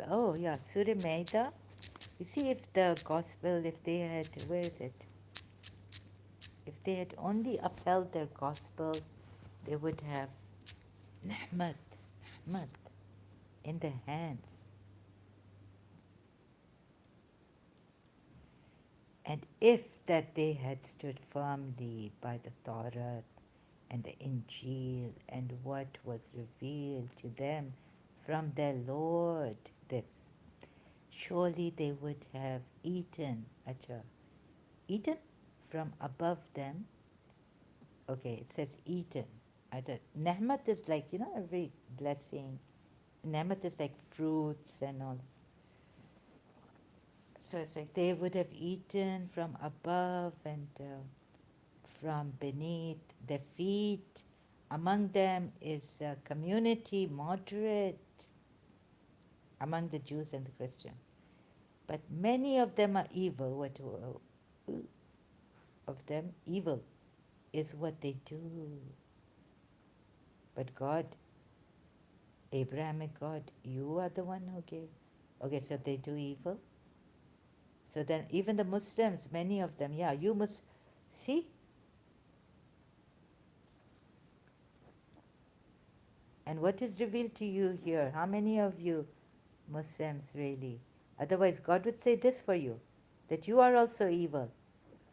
oh yeah, Surah Maida. You see, if the gospel, if they had, where is it? If they had only upheld their gospel, they would have Nahmat, Nahmat in their hands. And if that they had stood firmly by the Torah and the Injil and what was revealed to them from their Lord, this, surely they would have eaten, eaten from above them. Okay, it says eaten. Nehmat is like, every blessing. Nehmat is like fruits and all. So it's like they would have eaten from above and from beneath their feet. Among them is a community moderate among the Jews and the Christians. But many of them are evil. What of them? Evil is what they do. But God, Abrahamic God, you are the one who gave. Okay, so they do evil. So then even the Muslims, many of them, yeah, you must see. And what is revealed to you here? How many of you Muslims really? Otherwise, God would say this for you, that you are also evil.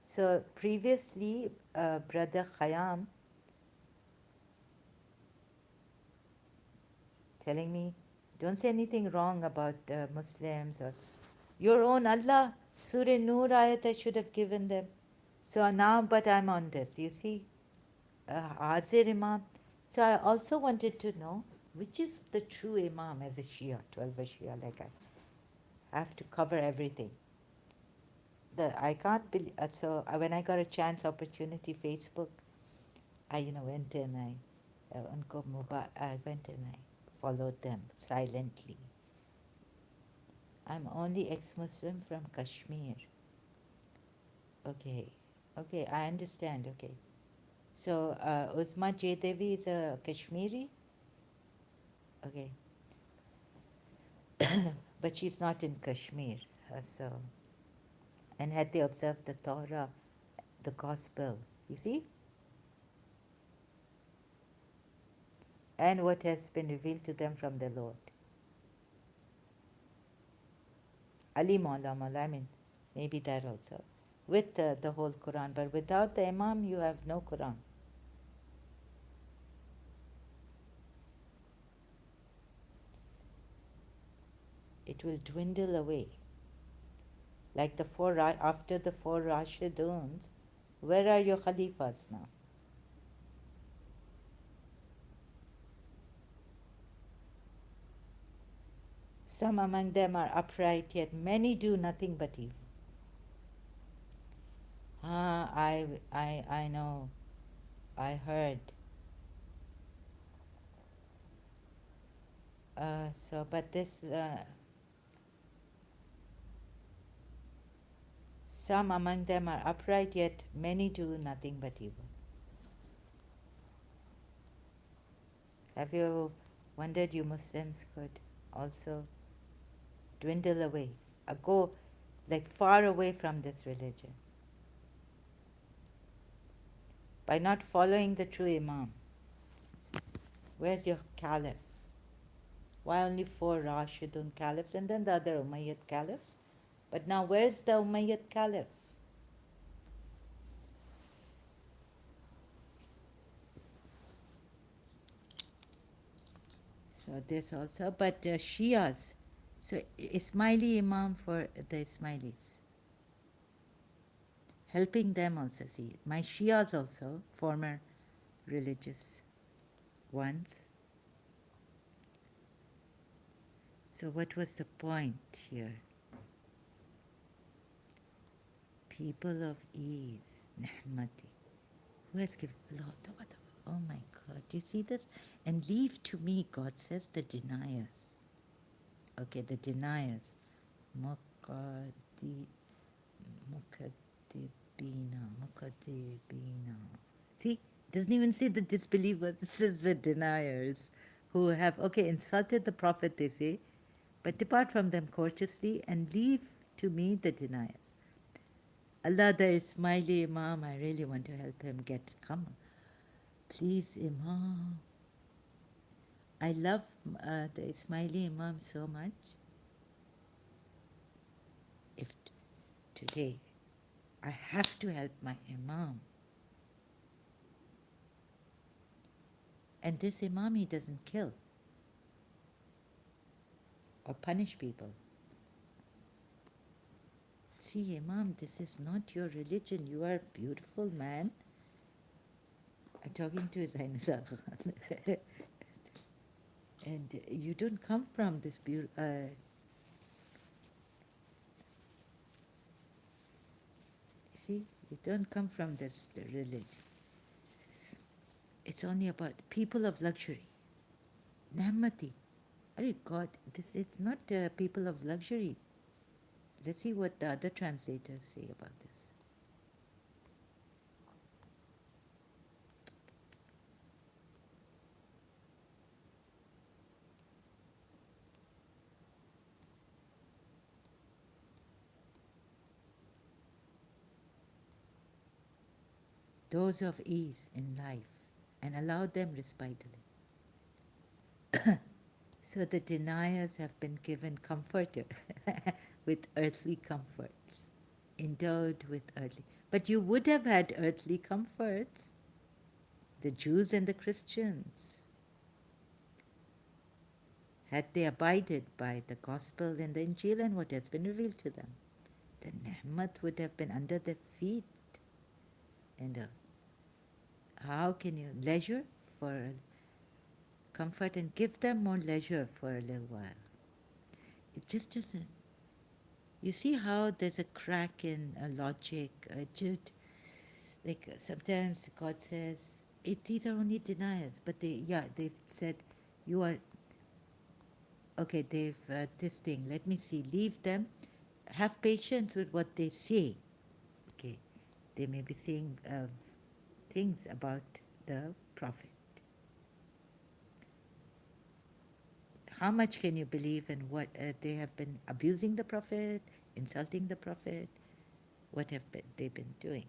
So previously, Brother Khayyam telling me, don't say anything wrong about Muslims or your own Allah. Surah Nur ayat I should have given them. So now, but I'm on this. You see, Hazir Imam. So I also wanted to know which is the true Imam as a Shia, 12 Shia, like I have to cover everything. I can't believe, so when I got a chance, opportunity, Facebook, I, went in, I went and I followed them silently. I'm only ex-Muslim from Kashmir. Okay, okay, I understand, okay. So, Uzma Jaydevi is a Kashmiri? Okay. But she's not in Kashmir, so, and had they observed the Torah, the Gospel, you see? And what has been revealed to them from the Lord. Ali Maula Maula, I mean, maybe that also. With the whole Quran, but without the Imam, you have no Quran. It will dwindle away. Like after the four Rashiduns, where are your Khalifas now? Some among them are upright, yet many do nothing but evil. Ah, I know. I heard. But this, some among them are upright, yet many do nothing but evil. Have you wondered you Muslims could also dwindle away, go like far away from this religion by not following the true Imam? Where's your caliph? Why only four Rashidun caliphs and then the other Umayyad caliphs? But now where's the Umayyad caliph? So this also, but Shias. So Ismaili Imam for the Ismailis. Helping them also, see. My Shias also, former religious ones. So what was the point here? People of ease, Nahmati. Who has given Lord? Oh my God, do you see this? And leave to me, God says, the deniers. Okay, the deniers. Muqaddi, Muqaddibina. See, doesn't even say the disbelievers, this is the deniers who have, okay, insulted the Prophet, they say, but depart from them courteously and leave to me the deniers. Allah, the Ismaili Imam, I really want to help him come. Please, Imam. I love the Ismaili Imam so much. If today I have to help my Imam, and this Imam, he doesn't kill or punish people. See, Imam, this is not your religion. You are a beautiful man I'm talking to His Highness Aga Khan. And you don't come from this see, you don't come from this religion. It's only about people of luxury. Nahmati. Oh God, it's not people of luxury. Let's see what the other translators say about this. Those of ease in life and allow them respitally. So the deniers have been given comforter with earthly comforts, endowed with earthly. But you would have had earthly comforts, the Jews and the Christians, had they abided by the gospel and the Injil and what has been revealed to them. The Nehmat would have been under their feet. And how can you leisure for comfort and give them more leisure for a little while? It just doesn't. You see how there's a crack in logic, Jude. Like sometimes God says, these are only deniers, but they've said, you are, okay, they've, this thing, let me see, leave them, have patience with what they say. Okay, they may be saying things about the prophet. How much can you believe in what they have been abusing the prophet, insulting the prophet? What have they been doing?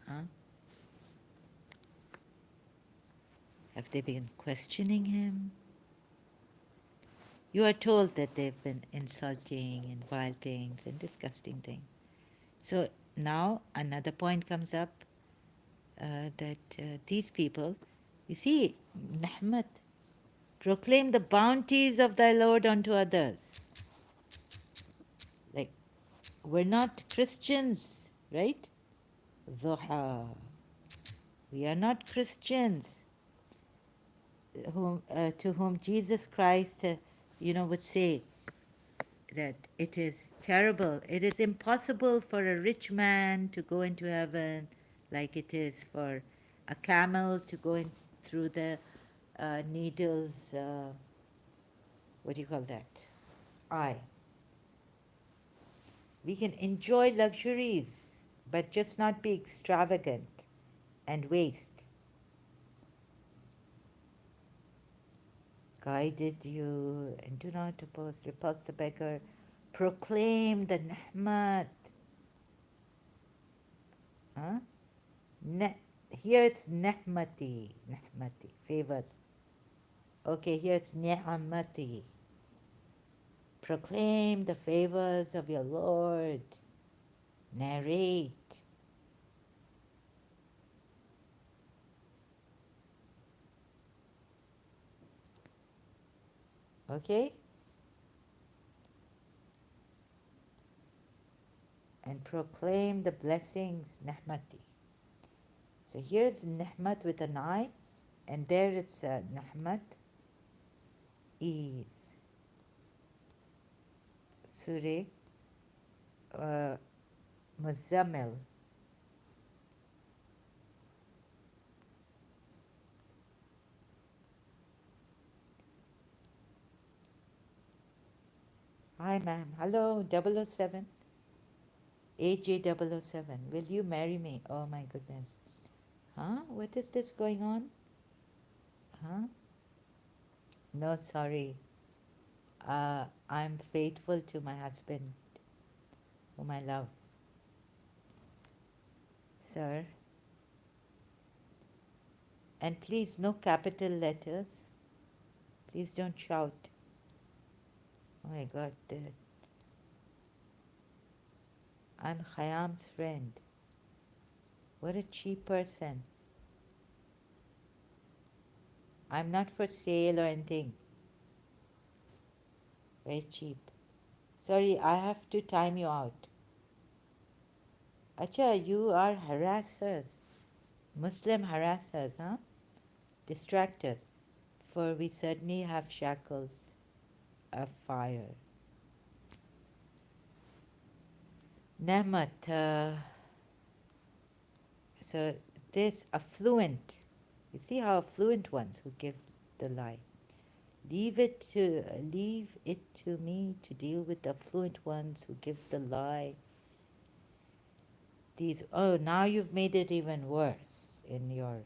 Huh? Have they been questioning him? You are told that they've been insulting and vile things and disgusting things. So now another point comes up that these people, you see, Nahmat, proclaim the bounties of thy Lord unto others. Like, we're not Christians, right? Dhuha. We are not Christians to whom Jesus Christ, would say that it is terrible. It is impossible for a rich man to go into heaven like it is for a camel to go in through the needle's, what do you call that? Eye. We can enjoy luxuries, but just not be extravagant and waste. Guided you, and do not oppose, repulse the beggar, proclaim the Nahmat. Huh? Here it's Nahmati, favors. Okay, here it's Ni'amati. Proclaim the favors of your Lord. Narrate. Okay? And proclaim the blessings, Nahmati. So here's Nahmat with an I, and there it's Nahmat, ease. Surah Muzammil. Hi, ma'am. Hello, 007. AJ007. Will you marry me? Oh, my goodness. Huh? What is this going on? Huh? No, sorry. I'm faithful to my husband, whom I love. Sir. And please, no capital letters. Please don't shout. Oh my God. I'm Khayyam's friend. What a cheap person. I'm not for sale or anything. Very cheap. Sorry, I have to time you out. Acha, you are harassers. Muslim harass us, huh? Distract us, for we certainly have shackles of fire. Nehmat, so this affluent, you see how affluent ones who give the lie. Leave it to me to deal with the affluent ones who give the lie. Now you've made it even worse in your,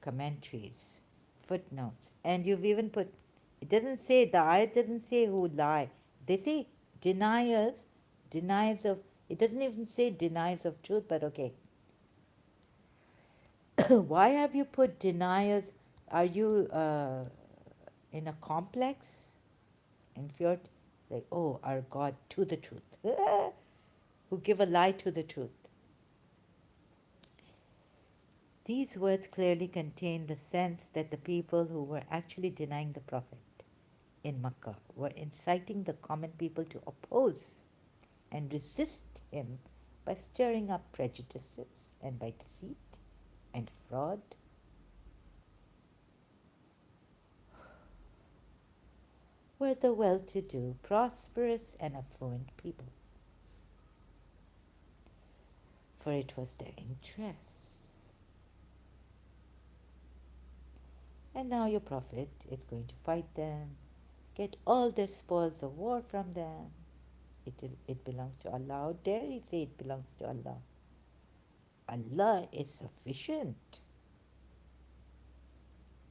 commentaries, footnotes. And you've even put, it doesn't say, the ayat doesn't say who lie. They say deniers, deniers of, it doesn't even say deniers of truth, but okay. Why have you put deniers? Are you in a complex? Inferior? Like, oh, our God to the truth. Who give a lie to the truth. These words clearly contain the sense that the people who were actually denying the Prophet in Makkah were inciting the common people to oppose and resist him by stirring up prejudices and by deceit and fraud. Were the well to do, prosperous, and affluent people. For it was their interests. And now your Prophet is going to fight them, get all the spoils of war from them. It belongs to Allah. How dare he say it belongs to Allah? Allah is sufficient,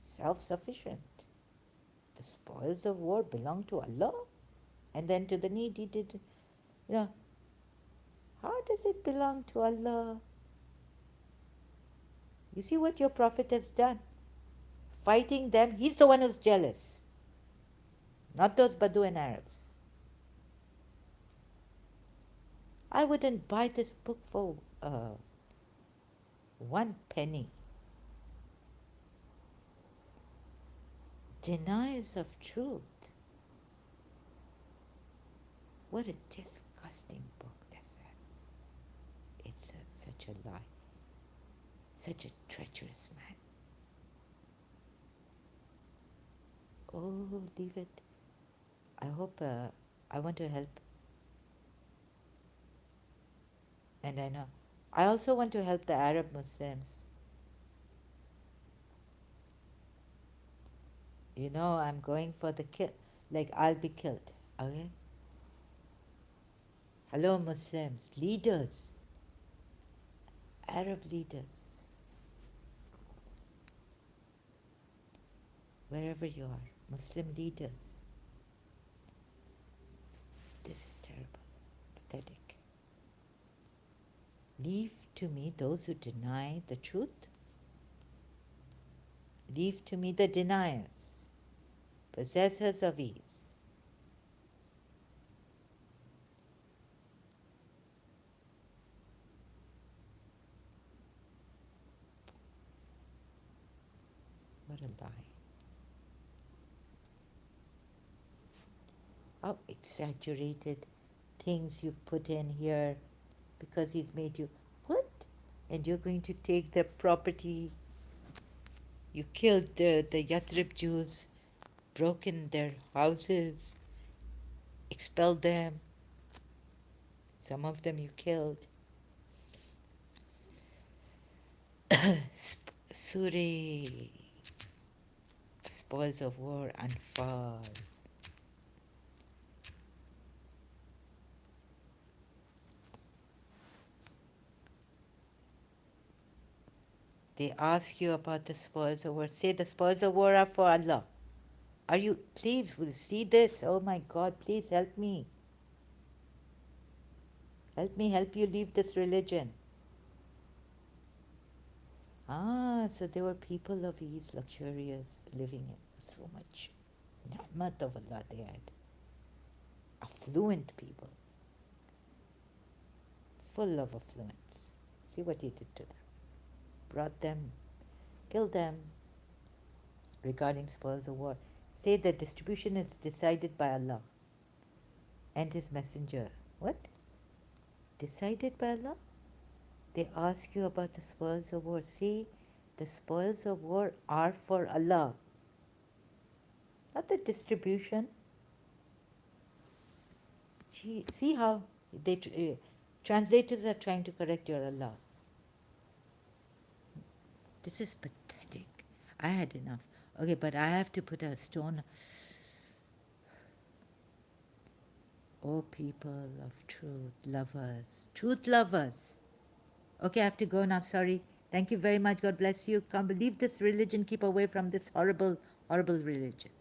self-sufficient. The spoils of war belong to Allah, and then to the needy did, you know, how does it belong to Allah? You see what your Prophet has done? Fighting them, he's the one who's jealous, not those Bedouin Arabs. I wouldn't buy this book for 1 penny. Deniers of truth. What a disgusting book this is. It's such a lie. Such a treacherous man. Oh, leave it. I hope, I want to help. And I know. I also want to help the Arab Muslims. I'm going for the kill. Like, I'll be killed. Okay? Hello, Muslims. Leaders. Arab leaders. Wherever you are. Muslim leaders. This is terrible. Pathetic. Leave to me those who deny the truth. Leave to me the deniers, possessors of ease. What a lie. How exaggerated things you've put in here because he's made you. What? And you're going to take their property. You killed the Yathrib Jews, broken their houses, expelled them. Some of them you killed. Surah, spoils of war unfurl. They ask you about the spoils of war. Say the spoils of war are for Allah. Are you, please, will see this? Oh my God, please help me. Help me help you leave this religion. So there were people of ease, luxurious, living in so much ni'mat of Allah they had. Affluent people, full of affluence. See what he did to them. Brought them, killed them. Regarding spoils of war, say the distribution is decided by Allah and His Messenger. What? Decided by Allah? They ask you about the spoils of war. See, the spoils of war are for Allah, not the distribution. Gee, see how translators are trying to correct your Allah. This is pathetic. I had enough. Okay, but I have to put a stone. Oh, people of truth lovers. Okay, I have to go now. Sorry. Thank you very much. God bless you. Come, leave this religion. Keep away from this horrible, horrible religion.